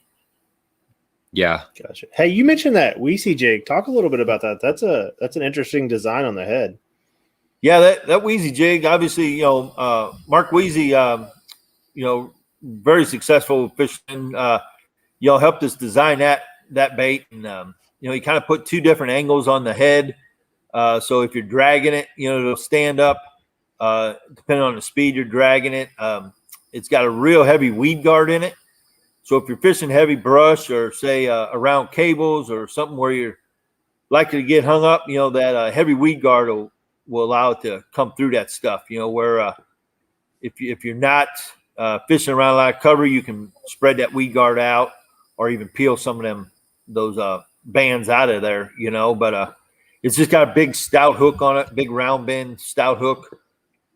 Yeah. Gotcha. Hey, you mentioned that Weezy jig. Talk a little bit about that. That's an interesting design on the head. Yeah, that Weezy jig, obviously, Mark Weezy, very successful fishing, helped us design that bait. And, he kind of put two different angles on the head. So if you're dragging it, it'll stand up, depending on the speed you're dragging it. It's got a real heavy weed guard in it. So if you're fishing heavy brush or say around cables or something where you're likely to get hung up, that heavy weed guard will allow it to come through that stuff, where if you're not fishing around a lot of cover, you can spread that weed guard out or even peel some of those bands out of there, but it's just got a big stout hook on it, big round bend stout hook,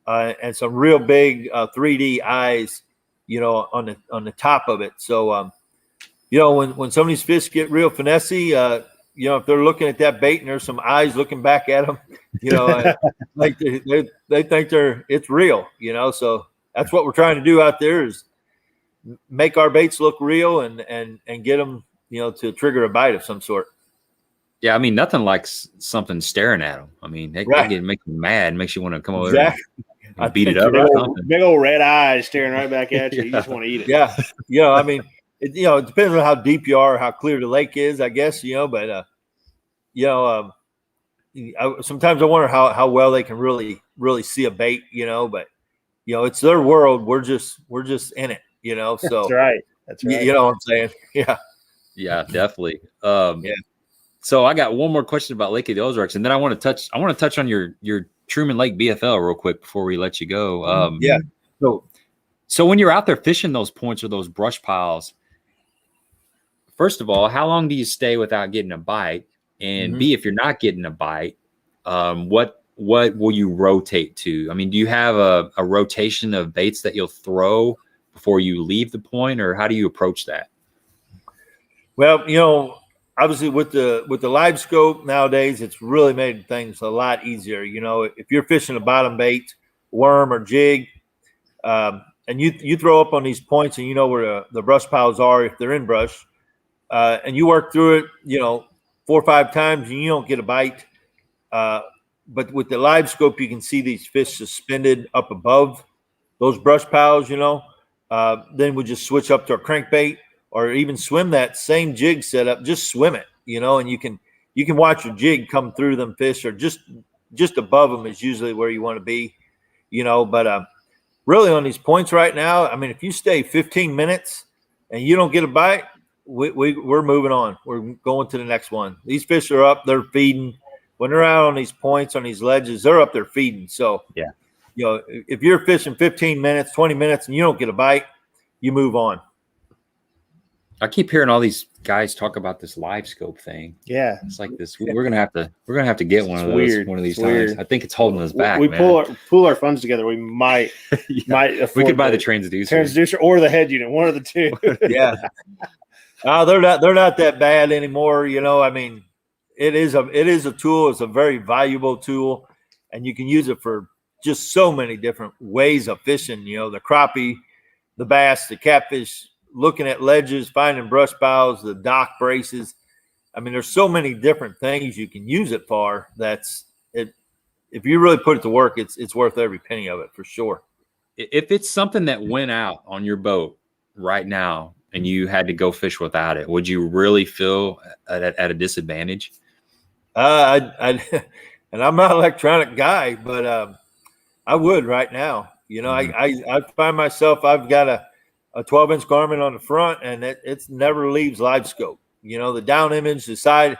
and some real big 3D eyes, on the top of it. So, when some of these fish get real finessey, if they're looking at that bait and there's some eyes looking back at them, like they think it's real, so that's what we're trying to do out there is make our baits look real and get them, to trigger a bite of some sort. Yeah, I mean, nothing like something staring at them. I mean, they make you mad, makes you want to come over there and beat it up or something. Big old red eyes staring right back at you. You just want to eat it. Yeah. I mean, it depends on how deep you are, how clear the lake is, I guess, but, sometimes I wonder how well they can really see a bait, but, it's their world. We're just in it, so. That's right. You know what I'm saying? Yeah. Yeah, definitely. So I got one more question about Lake of the Ozarks, and then I want to touch on your Truman Lake BFL real quick before we let you go. So when you're out there fishing those points or those brush piles, first of all, how long do you stay without getting a bite? And B, if you're not getting a bite, what will you rotate to? I mean, do you have a rotation of baits that you'll throw before you leave the point, or how do you approach that? Well, obviously with the live scope nowadays, it's really made things a lot easier. If you're fishing a bottom bait, worm or jig, and you throw up on these points and where the brush piles are, if they're in brush, and you work through it, 4 or 5 times and you don't get a bite. But with the live scope, you can see these fish suspended up above those brush piles, then we just switch up to a crankbait or even swim that same jig setup, just swim it, and you can watch your jig come through them fish, or just above them is usually where you want to be, but really on these points right now, I mean, if you stay 15 minutes and you don't get a bite, we're moving on. We're going to the next one. These fish are up, they're feeding. When they're out on these points, on these ledges, they're up there feeding. So, if you're fishing 15 minutes, 20 minutes, and you don't get a bite, you move on. I keep hearing all these guys talk about this live scope thing. Yeah, it's like this. We're gonna have to get one of those one of these times. I think it's holding us back. We pull our funds together. We might we could buy the transducer or the head unit, one of the two. Yeah. They're not that bad anymore. I mean, it is a tool. It's a very valuable tool, and you can use it for just so many different ways of fishing. The crappie, the bass, the catfish, looking at ledges, finding brush piles, the dock braces. I mean, there's so many different things you can use it for. That's it. If you really put it to work, it's worth every penny of it for sure. If it's something that went out on your boat right now and you had to go fish without it, would you really feel at a disadvantage? And I'm not an electronic guy, but I would right now. I find myself, I've got a 12-inch Garmin on the front, and it never leaves live scope. You know, the down image, the side,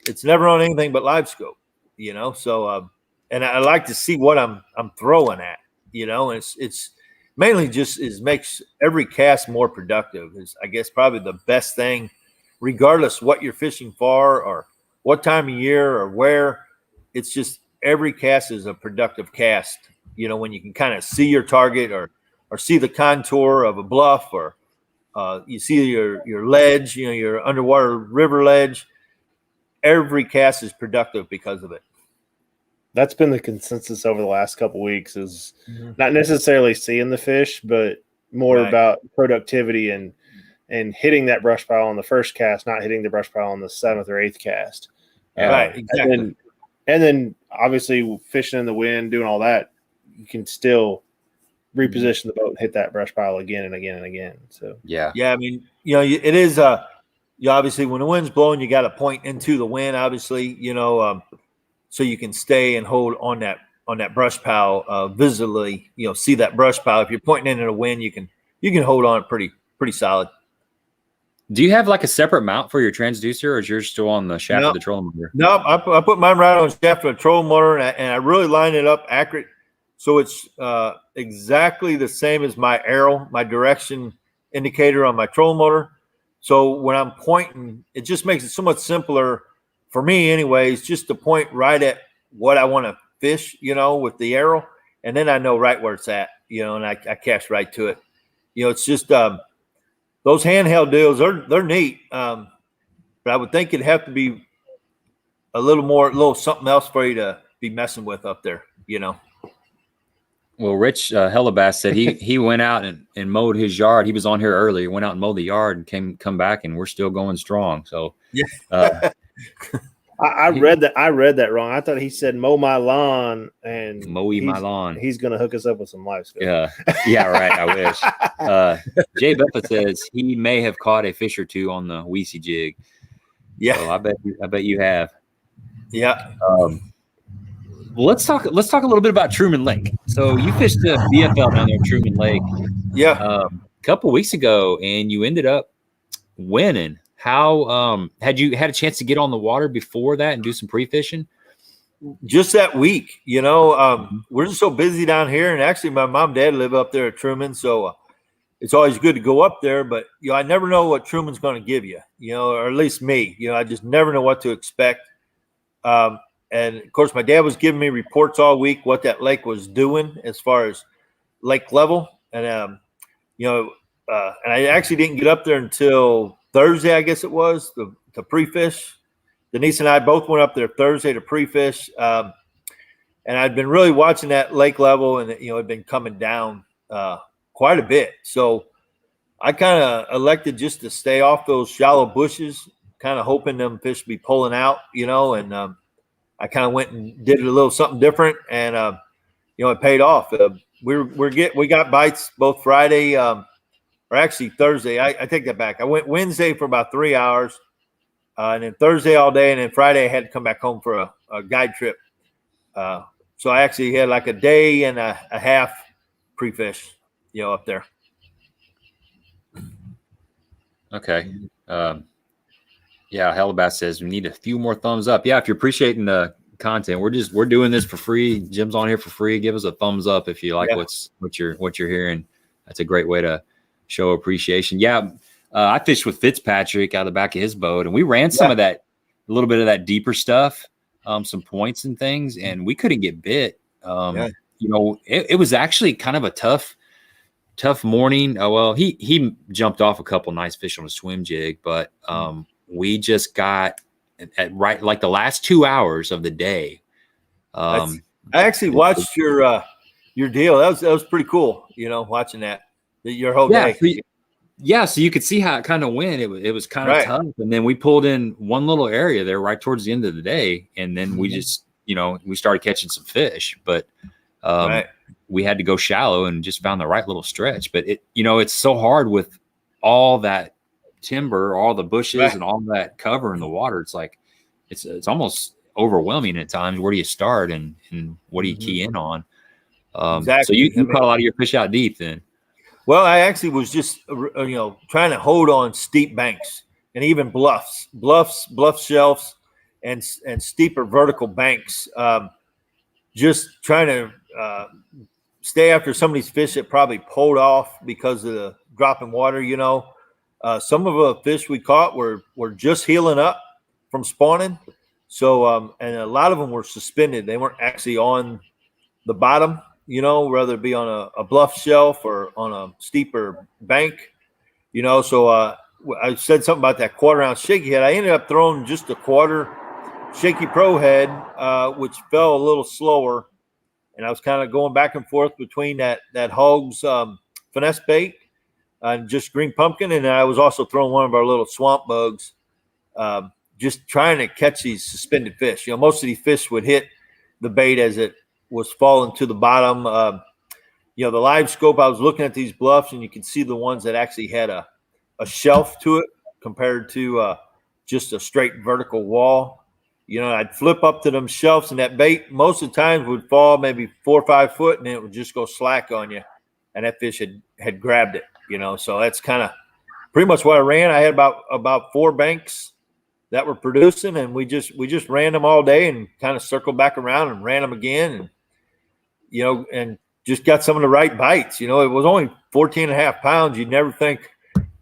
it's never on anything but live scope. You know, so and I like to see what I'm throwing at. You know, and it's mainly just makes every cast more productive. Is I guess probably the best thing, regardless what you're fishing for or what time of year or where. It's just every cast is a productive cast. You know, when you can kind of see your target or see the contour of a bluff, or you see your ledge, you know, your underwater river ledge. Every cast is productive because of it. That's been the consensus over the last couple of weeks, is not necessarily seeing the fish, but more about productivity and hitting that brush pile on the first cast, not hitting the brush pile on the 7th or 8th cast. Right, exactly. And then obviously fishing in the wind, doing all that, you can still reposition the boat and hit that brush pile again and again and again. So yeah. I mean, you know, it is you obviously when the wind's blowing, you got to point into the wind, obviously, you know, so you can stay and hold on that brush pile visibly. You know, see that brush pile. If you're pointing into the wind, you can hold on it pretty solid. Do you have like a separate mount for your transducer, or is yours still on the shaft of the trolling motor? No, I put mine right on the shaft of the trolling motor, and I really line it up accurate, so it's exactly the same as my arrow, my direction indicator on my trolling motor. So when I'm pointing, it just makes it so much simpler for me, anyways, just to point right at what I want to fish, you know, with the arrow, and then I know right where it's at, you know, and I cast right to it. You know, it's just those handheld deals, they're neat, but I would think it'd have to be a little something else for you to be messing with up there, you know. Well, Rich Hellabass said he went out and mowed his yard. He was on here earlier. He went out and mowed the yard and come back, and we're still going strong. So yeah. I read that wrong. I thought he said mow my lawn and my lawn. He's going to hook us up with some live scope. Yeah, right. I wish. Jay Buffa says he may have caught a fish or two on the Weesey jig. Yeah, so I bet you have. Yeah. Let's talk a little bit about Truman Lake. So you fished the BFL down there at Truman Lake. Yeah. A couple weeks ago, and you ended up winning. How had you had a chance to get on the water before that and do some pre-fishing? Just that week, you know, we're just so busy down here, and actually my mom and dad live up there at Truman, so it's always good to go up there. But you know, I never know what Truman's going to give you, you know, or at least me. You know, I just never know what to expect. And of course, my dad was giving me reports all week what that lake was doing as far as lake level, and you know, and I actually didn't get up there until Thursday, I guess it was, to pre-fish. Denise and I both went up there Thursday to pre-fish, and I'd been really watching that lake level, and you know, it had been coming down quite a bit. So I kind of elected just to stay off those shallow bushes, kind of hoping them fish be pulling out, you know, and I kind of went and did a little something different, and you know, it paid off. We got bites both Friday, or actually Thursday. I take that back. I went Wednesday for about 3 hours, and then Thursday all day, and then Friday I had to come back home for a guide trip. So I actually had like a day and a half pre-fish, you know, up there. Okay. Yeah, Hellabass says we need a few more thumbs up. Yeah, if you're appreciating the content, we're doing this for free. Jim's on here for free. Give us a thumbs up if you like what you're hearing. That's a great way to show appreciation. Yeah, I fished with Fitzpatrick out of the back of his boat, and we ran some of that, a little bit of that deeper stuff, some points and things, and we couldn't get bit. You know, it was actually kind of a tough morning. Well, he jumped off a couple nice fish on a swim jig, but we just got at right like the last 2 hours of the day. I actually watched your deal. That was pretty cool. You know, watching that your whole day. So you could see how it kind of went. It was kind of tough, and then we pulled in one little area there right towards the end of the day, and then we just, you know, we started catching some fish, but we had to go shallow and just found the right little stretch. But it, you know, it's so hard with all that timber, all the bushes, and all that cover in the water. It's like it's almost overwhelming at times. Where do you start, and what do you key in on? So you caught a lot of your fish out deep then. Well, I actually was just, trying to hold on steep banks and even bluff shelves, and steeper vertical banks. Just trying to stay after some of these fish that probably pulled off because of the drop in water. Some of the fish we caught were just healing up from spawning. So, and a lot of them were suspended. They weren't actually on the bottom, whether it be on a bluff shelf or on a steeper bank, So I said something about that 1/4 ounce shaky head. I ended up throwing just a 1/4 shaky pro head, which fell a little slower. And I was kind of going back and forth between that Hawgz finesse bait and just green pumpkin. And I was also throwing one of our little swamp bugs, just trying to catch these suspended fish. Most of these fish would hit the bait as it was falling to the bottom. The live scope, I was looking at these bluffs, and you could see the ones that actually had a shelf to it compared to just a straight vertical wall. I'd flip up to them shelves, and that bait most of the times would fall maybe 4 or 5 foot, and it would just go slack on you, and that fish had grabbed it. So that's kind of pretty much what I ran. I had about 4 banks that were producing, and we just ran them all day and kind of circled back around and ran them again, and and just got some of the right bites. It was only 14.5 pounds. You'd never think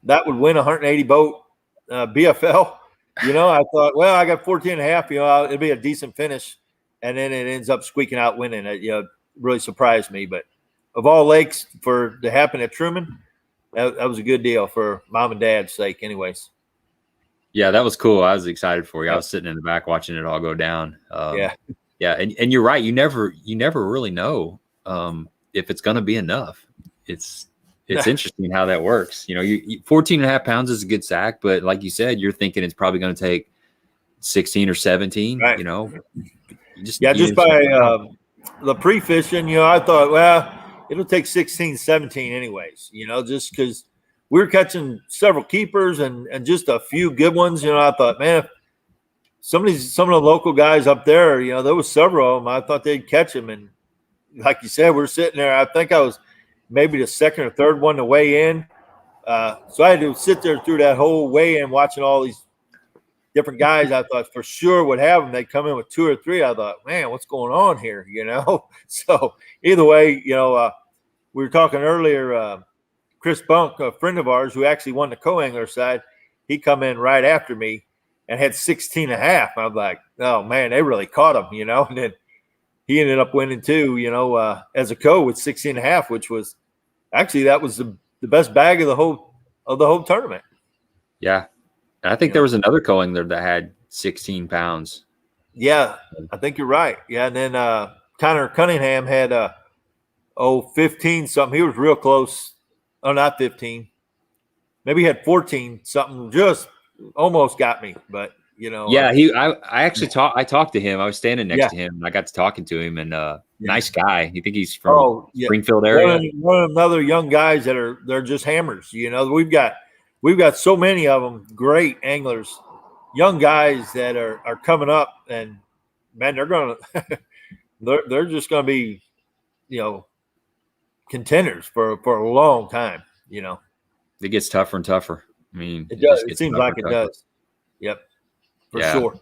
that would win a 180 boat BFL. I thought, well, I got 14.5, it'll be a decent finish. And then it ends up squeaking out winning. It really surprised me. But of all lakes to happen at Truman, that was a good deal for mom and dad's sake anyways. Yeah, that was cool. I was excited for you. I was sitting in the back watching it all go down. Yeah. And you're right. You never really know if it's going to be enough. It's interesting how that works. 14.5 pounds is a good sack, but like you said, you're thinking it's probably going to take 16 or 17, right. Just by the pre-fishing, I thought, well, it'll take 16, 17 anyways, just because we were catching several keepers and just a few good ones. I thought, man, some of the local guys up there, there was several of them. I thought they'd catch them. And like you said, we're sitting there. I think I was maybe the second or third one to weigh in. So I had to sit there through that whole weigh-in watching all these different guys. I thought for sure would have them. They'd come in with 2 or 3. I thought, man, what's going on here? So either way, we were talking earlier, Chris Bunk, a friend of ours who actually won the co-angler side, he come in right after me and had 16.5. I was like, oh man, they really caught him, and then he ended up winning too, as a co with 16.5, which was actually, that was the best bag of the whole tournament. Yeah. And I think there was another co-angler that had 16 pounds. Yeah, I think you're right. Yeah. And then Connor Cunningham had 15 something. He was real close. Oh, not 15. Maybe he had 14 something. Just almost got me, but Yeah, I actually talked to him. I was standing next to him, and I got to talking to him, and nice guy. You think he's from Springfield area? One of the other young guys they're just hammers. We've got so many of them, great anglers, young guys that are coming up, and man, they're just gonna be, contenders for a long time. It gets tougher and tougher. I mean, it does. It seems like it does. Yep. For sure.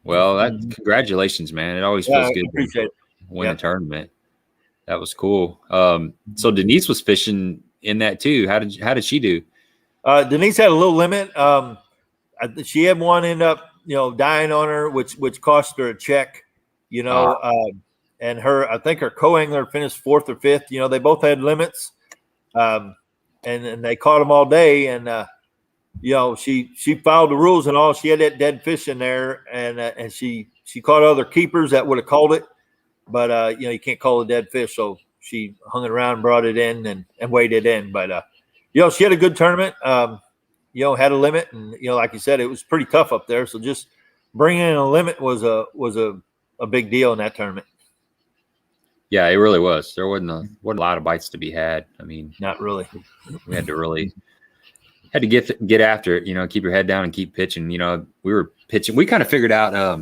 Well, congratulations, man. It always feels good to win a tournament. That was cool. So Denise was fishing in that too. How did she do? Denise had a little limit. She had one end up, dying on her, which cost her a check, and I think her co-angler finished 4th or 5th. They both had limits, and they caught them all day. And she followed the rules and all. She had that dead fish in there, and she caught other keepers that would have called it, but you can't call a dead fish, so she hung it around, brought it in, and weighed it in. But she had a good tournament. Had a limit, and like you said, it was pretty tough up there. So just bringing in a limit was a big deal in that tournament. Yeah, it really was. There wasn't a lot of bites to be had. I mean, not really. We had to get after it, keep your head down and keep pitching. We were pitching. We kind of figured out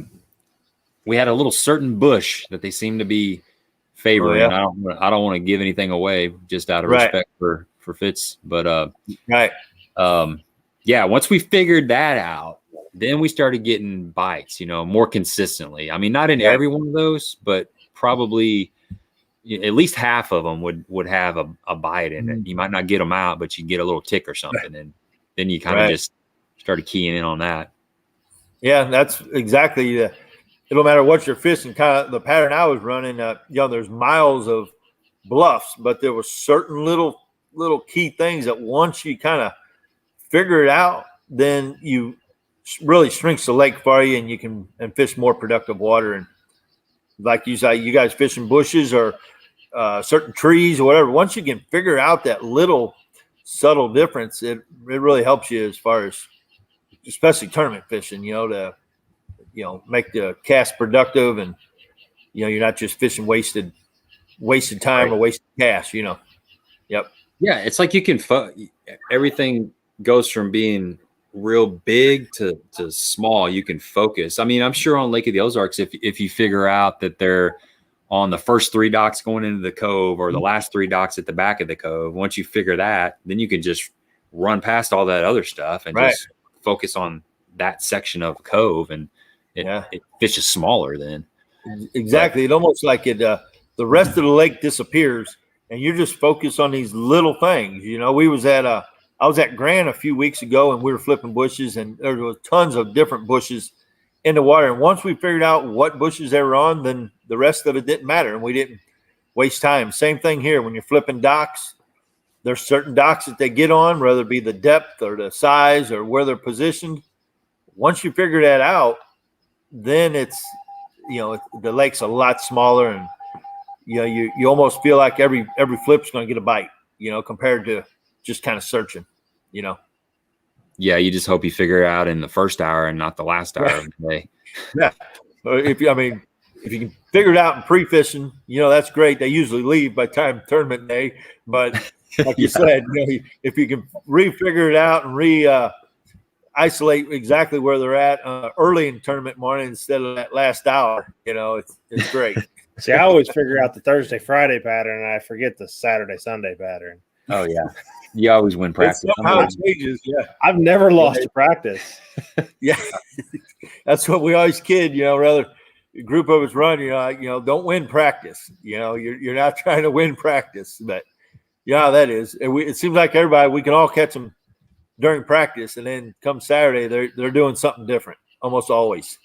we had a little certain bush that they seemed to be favoring. yeah. I don't want to give anything away just out of Right. respect for Fitz. But Right. yeah, once we figured that out, then we started getting bites, more consistently. I mean, not in every one of those, but probably at least half of them would have a bite in it. You might not get them out, but you get a little tick or something, and then you kind of just started keying in on that. Yeah, that's exactly. It don't matter what you're fishing. Kind of the pattern I was running. There's miles of bluffs, but there were certain little key things that once you kind of figure it out, then you really shrinks the lake for you, and you can fish more productive water. And like you say, you guys fishing bushes or certain trees or whatever. Once you can figure out that little subtle difference, it really helps you as far as especially tournament fishing. To make the cast productive, and you're not just fishing wasted time or wasted cast. Yep. Yeah, it's like you can everything goes from being real big to small. You can focus. I mean, I'm sure on Lake of the Ozarks, if you figure out that they're on the first 3 docks going into the cove or the last 3 docks at the back of the cove, once you figure that, then you can just run past all that other stuff and just focus on that section of the cove, and it fishes smaller then. Exactly. It almost like it the rest of the lake disappears and you're just focused on these little things. I was at Grand a few weeks ago, and we were flipping bushes, and there was tons of different bushes in the water. And once we figured out what bushes they were on, then the rest of it didn't matter, and we didn't waste time. Same thing here. When you're flipping docks, there's certain docks that they get on, whether it be the depth or the size or where they're positioned. Once you figure that out, then it's, the lake's a lot smaller, and you almost feel like every flip's going to get a bite, compared to just kind of searching, Yeah, you just hope you figure it out in the first hour and not the last hour of the day. Yeah. If you can figure it out in pre-fishing, that's great. They usually leave by time tournament day, but like you said, if you can re-figure it out and isolate exactly where they're at early in tournament morning instead of that last hour, it's great. See, I always figure out the Thursday, Friday pattern, and I forget the Saturday, Sunday pattern. Oh, yeah. You always win practice. How it changes, yeah. I've never lost a practice. Yeah. That's what we always kid, rather a group of us run, don't win practice. You're not trying to win practice. But yeah, that is. And it seems like everybody, we can all catch them during practice, and then come Saturday, they're doing something different almost always.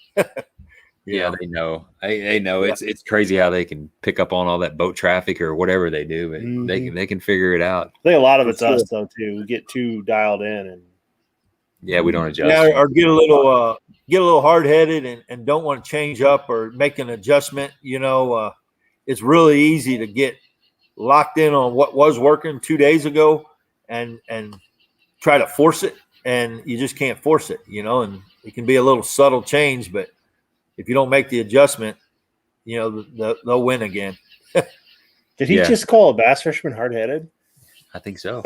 Yeah, they know. They know. It's crazy how they can pick up on all that boat traffic or whatever they do, but they can figure it out. I think a lot of it's us though too. We get too dialed in, and we don't adjust. Yeah, or get a little hard headed and don't want to change up or make an adjustment. It's really easy to get locked in on what was working 2 days ago and try to force it, and you just can't force it. And it can be a little subtle change, but if you don't make the adjustment, they'll win again. Did he just call a bass fisherman hard-headed? I think so.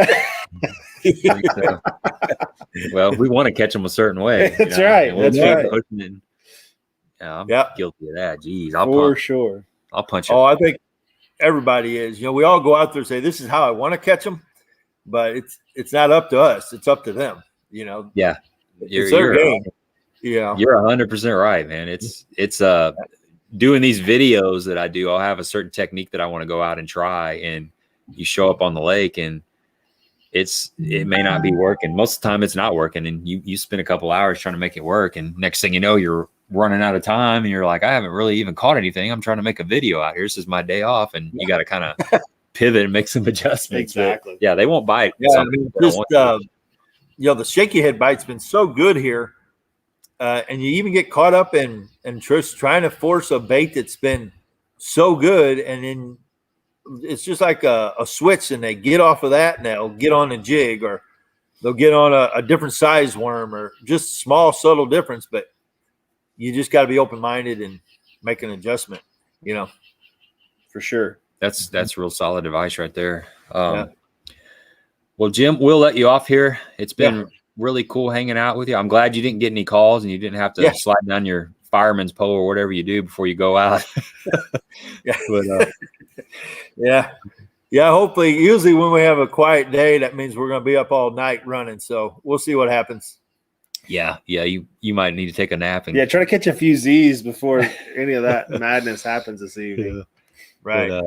Well, we want to catch them a certain way. That's right. That's right. I'm guilty of that. Jeez, sure. I'll punch him. Oh, I think everybody is. We all go out there and say, "This is how I want to catch them," but it's not up to us. It's up to them. Yeah, it's their game. Yeah, you're 100% right, man. It's doing these videos that I do. I'll have a certain technique that I want to go out and try, and you show up on the lake, and it may not be working. Most of the time, it's not working, and you spend a couple hours trying to make it work, and next thing you know, you're running out of time, and you're like, I haven't really even caught anything. I'm trying to make a video out here. This is my day off, and you got to kind of pivot and make some adjustments. Exactly. But, they won't bite. Yeah, the shaky head bite's been so good here. And you even get caught up in trying to force a bait that's been so good, and then it's just like a switch, and they get off of that, and they'll get on a jig, or they'll get on a different size worm, or just small, subtle difference. But you just got to be open-minded and make an adjustment, For sure. That's real solid advice right there. Well, Jim, we'll let you off here. It's been really cool hanging out with you. I'm glad you didn't get any calls and you didn't have to slide down your fireman's pole or whatever you do before you go out. But Yeah. Yeah. Hopefully, usually when we have a quiet day, that means we're going to be up all night running. So we'll see what happens. Yeah. You might need to take a nap. And Yeah, try to catch a few Z's before any of that madness happens this evening. Right. But,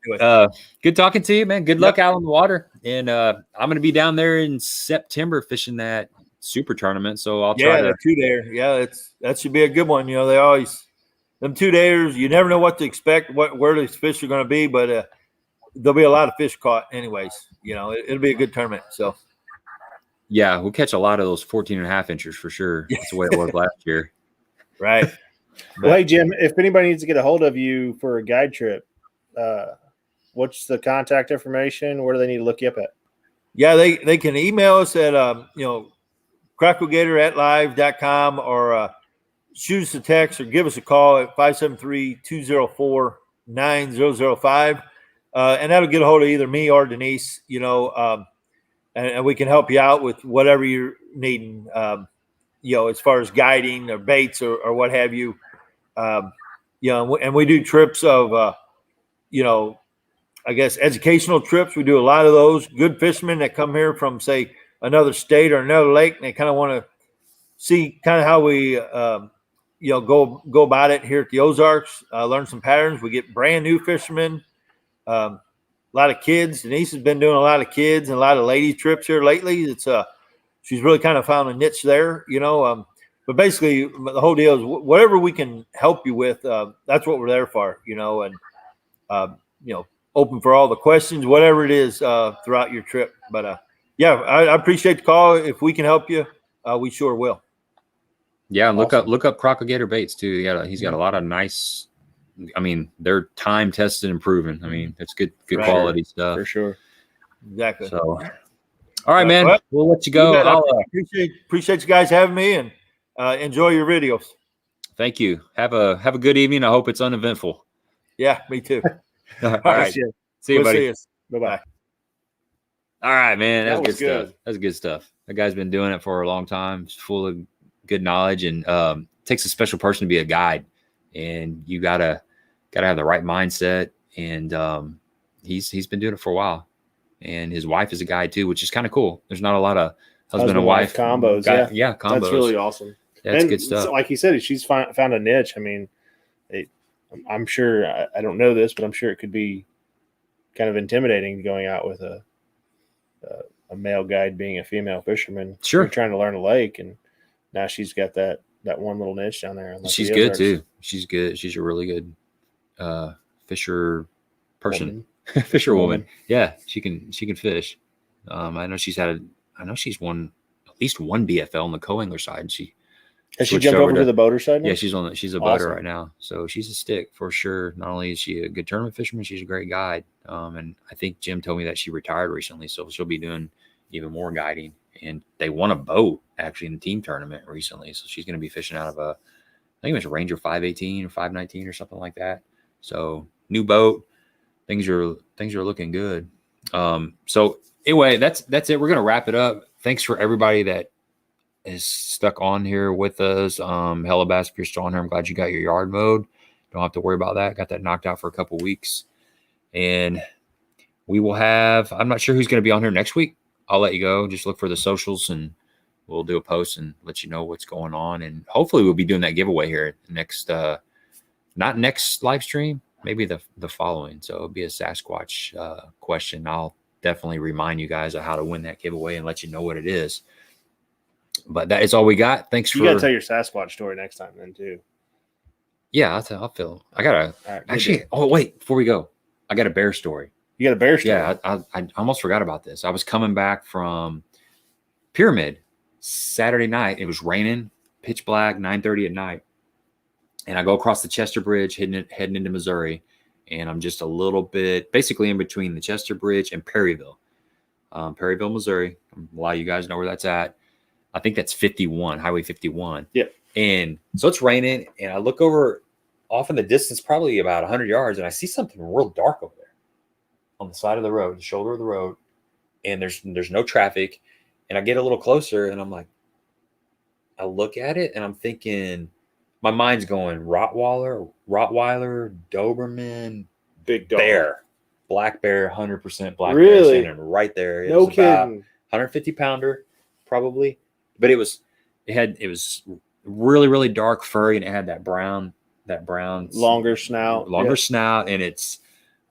Anyway. good talking to you, man. Good luck out on the water. And I'm going to be down there in September fishing that super tournament. So I'll try to. The 2-dayer. Yeah, that should be a good one. You know, they always them 2-dayers. You never know what to expect, where these fish are going to be, but there'll be a lot of fish caught, anyways. You know, it'll be a good tournament. So. Yeah, we'll catch a lot of those 14.5 inchers for sure. That's the way it was last year. Right. Well, hey, Jim, if anybody needs to get a hold of you for a guide trip, what's the contact information? Where do they need to look you up at? Yeah, they can email us at, cracklegator@live.com or shoot us a text or give us a call at 573-204-9005. And that'll get a hold of either me or Denise, and we can help you out with whatever you're needing, as far as guiding or baits or what have you. And we do trips of, I guess educational trips. We do a lot of those. Good fishermen that come here from, say, another state or another lake, and they kind of want to see kind of how we, go about it here at the Ozarks, learn some patterns. We get brand new fishermen, a lot of kids. Denise has been doing a lot of kids and a lot of lady trips here lately. She's really kind of found a niche there, but basically the whole deal is whatever we can help you with, that's what we're there for, and, open for all the questions, whatever it is, throughout your trip. But, I appreciate the call. If we can help you, we sure will. Yeah, and look up Crocklegator Baits too. He's got a lot of nice. I mean, they're time tested and proven. I mean, it's good quality stuff for sure. Exactly. So, all right, man, we'll let you go. Appreciate you guys having me, and enjoy your videos. Thank you. Have a good evening. I hope it's uneventful. Yeah, me too. All right. See you, buddy. Bye-bye. All right, man. That's good good stuff. That's good stuff. That guy's been doing it for a long time. He's full of good knowledge, and takes a special person to be a guide. And you gotta have the right mindset. And he's been doing it for a while. And his wife is a guide too, which is kind of cool. There's not a lot of husband and wife combos. Yeah, combos. That's really awesome. That's good stuff. Like he said, she's found a niche. I mean, I'm sure, I don't know this, but I'm sure it could be kind of intimidating going out with a male guide being a female fisherman. Sure. You're trying to learn a lake, and now she's got that one little niche down there. She's good too. She's good. She's a really good fisher person. Fisher woman. Yeah, she can fish. I know she's won at least one BFL on the co-angler side. Has she jumped over to the boater side now? Yeah, she's a boater right now. So she's a stick for sure. Not only is she a good tournament fisherman, she's a great guide. And I think Jim told me that she retired recently, so she'll be doing even more guiding. And they won a boat actually in the team tournament recently. So she's going to be fishing out of I think it was a Ranger 518 or 519 or something like that. So new boat. Things are looking good. So anyway, that's it. We're gonna wrap it up. Thanks for everybody that is stuck on here with us. Hellabass, if you're still on here, I'm glad you got your yard mowed. Don't have to worry about that. Got that knocked out for a couple weeks. And we will have, I'm not sure who's going to be on here next week. I'll let you go. Just look for the socials and we'll do a post and let you know what's going on. And hopefully we'll be doing that giveaway here next, not next live stream, maybe the following. So it'll be a Sasquatch question. I'll definitely remind you guys of how to win that giveaway and let you know what it is. But that is all we got. Thanks you got to tell your Sasquatch story next time then too. Yeah, I gotta actually. Oh wait, before we go, I got a bear story. You got a bear story? Yeah, I almost forgot about this. I was coming back from Pyramid Saturday night. It was raining, pitch black, 9:30 at night. And I go across the Chester Bridge, heading into Missouri, and I'm just a little bit basically in between the Chester Bridge and Perryville, Missouri. A lot of you guys know where that's at. I think that's 51, Highway 51. Yeah. And so it's raining, and I look over off in the distance, probably about 100 yards, and I see something real dark over there on the side of the road, the shoulder of the road, and there's no traffic. And I get a little closer, and I'm like, I look at it, and I'm thinking, my mind's going Rottweiler, Doberman, Big dog. bear, black bear, 100% black Really? bear, standing right there. It No was about kidding. 150 pounder probably, but it was really, really dark furry, and it had that brown Longer snout. snout, and it's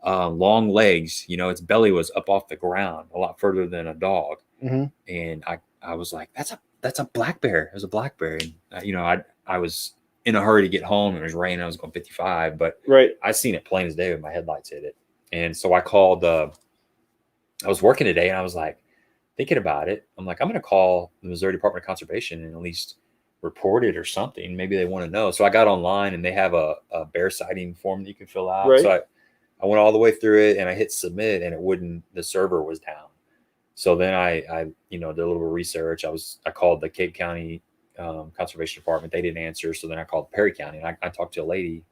long legs. You know, its belly was up off the ground a lot further than a dog. Mm-hmm. And I was like, that's a black bear. It was a black bear. And, you know, I was in a hurry to get home. It was raining. I was going 55, but Right. I seen it plain as day when my headlights hit it. And so I called, I was working today, and I was like, thinking about it. I'm like, I'm going to call the Missouri Department of Conservation and at least report it or something. Maybe they want to know. So I got online, and they have a bear sighting form that you can fill out. Right. So I went all the way through it, and I hit submit, and it wouldn't, the server was down. So then I did a little bit of research. I called the Cade County Conservation Department. They didn't answer. So then I called Perry County, and I talked to a lady.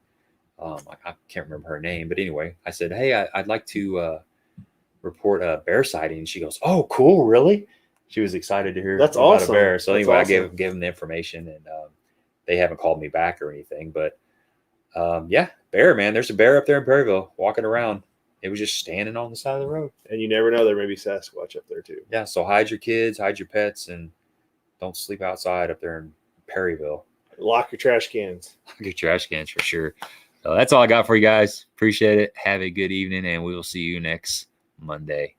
I can't remember her name, but anyway, I said, hey, I'd like to report a bear sighting. And she goes, oh, cool. Really? She was excited to hear That's about awesome. a bear. So That's anyway, awesome. I gave them the information, and they haven't called me back or anything, but yeah, bear, man, there's a bear up there in Perryville walking around. It was just standing on the side of the road. And you never know, there may be Sasquatch up there too. Yeah. So hide your kids, hide your pets, and don't sleep outside up there in Perryville. Lock your trash cans. Lock your trash cans for sure. So that's all I got for you guys. Appreciate it. Have a good evening, and we will see you next Monday.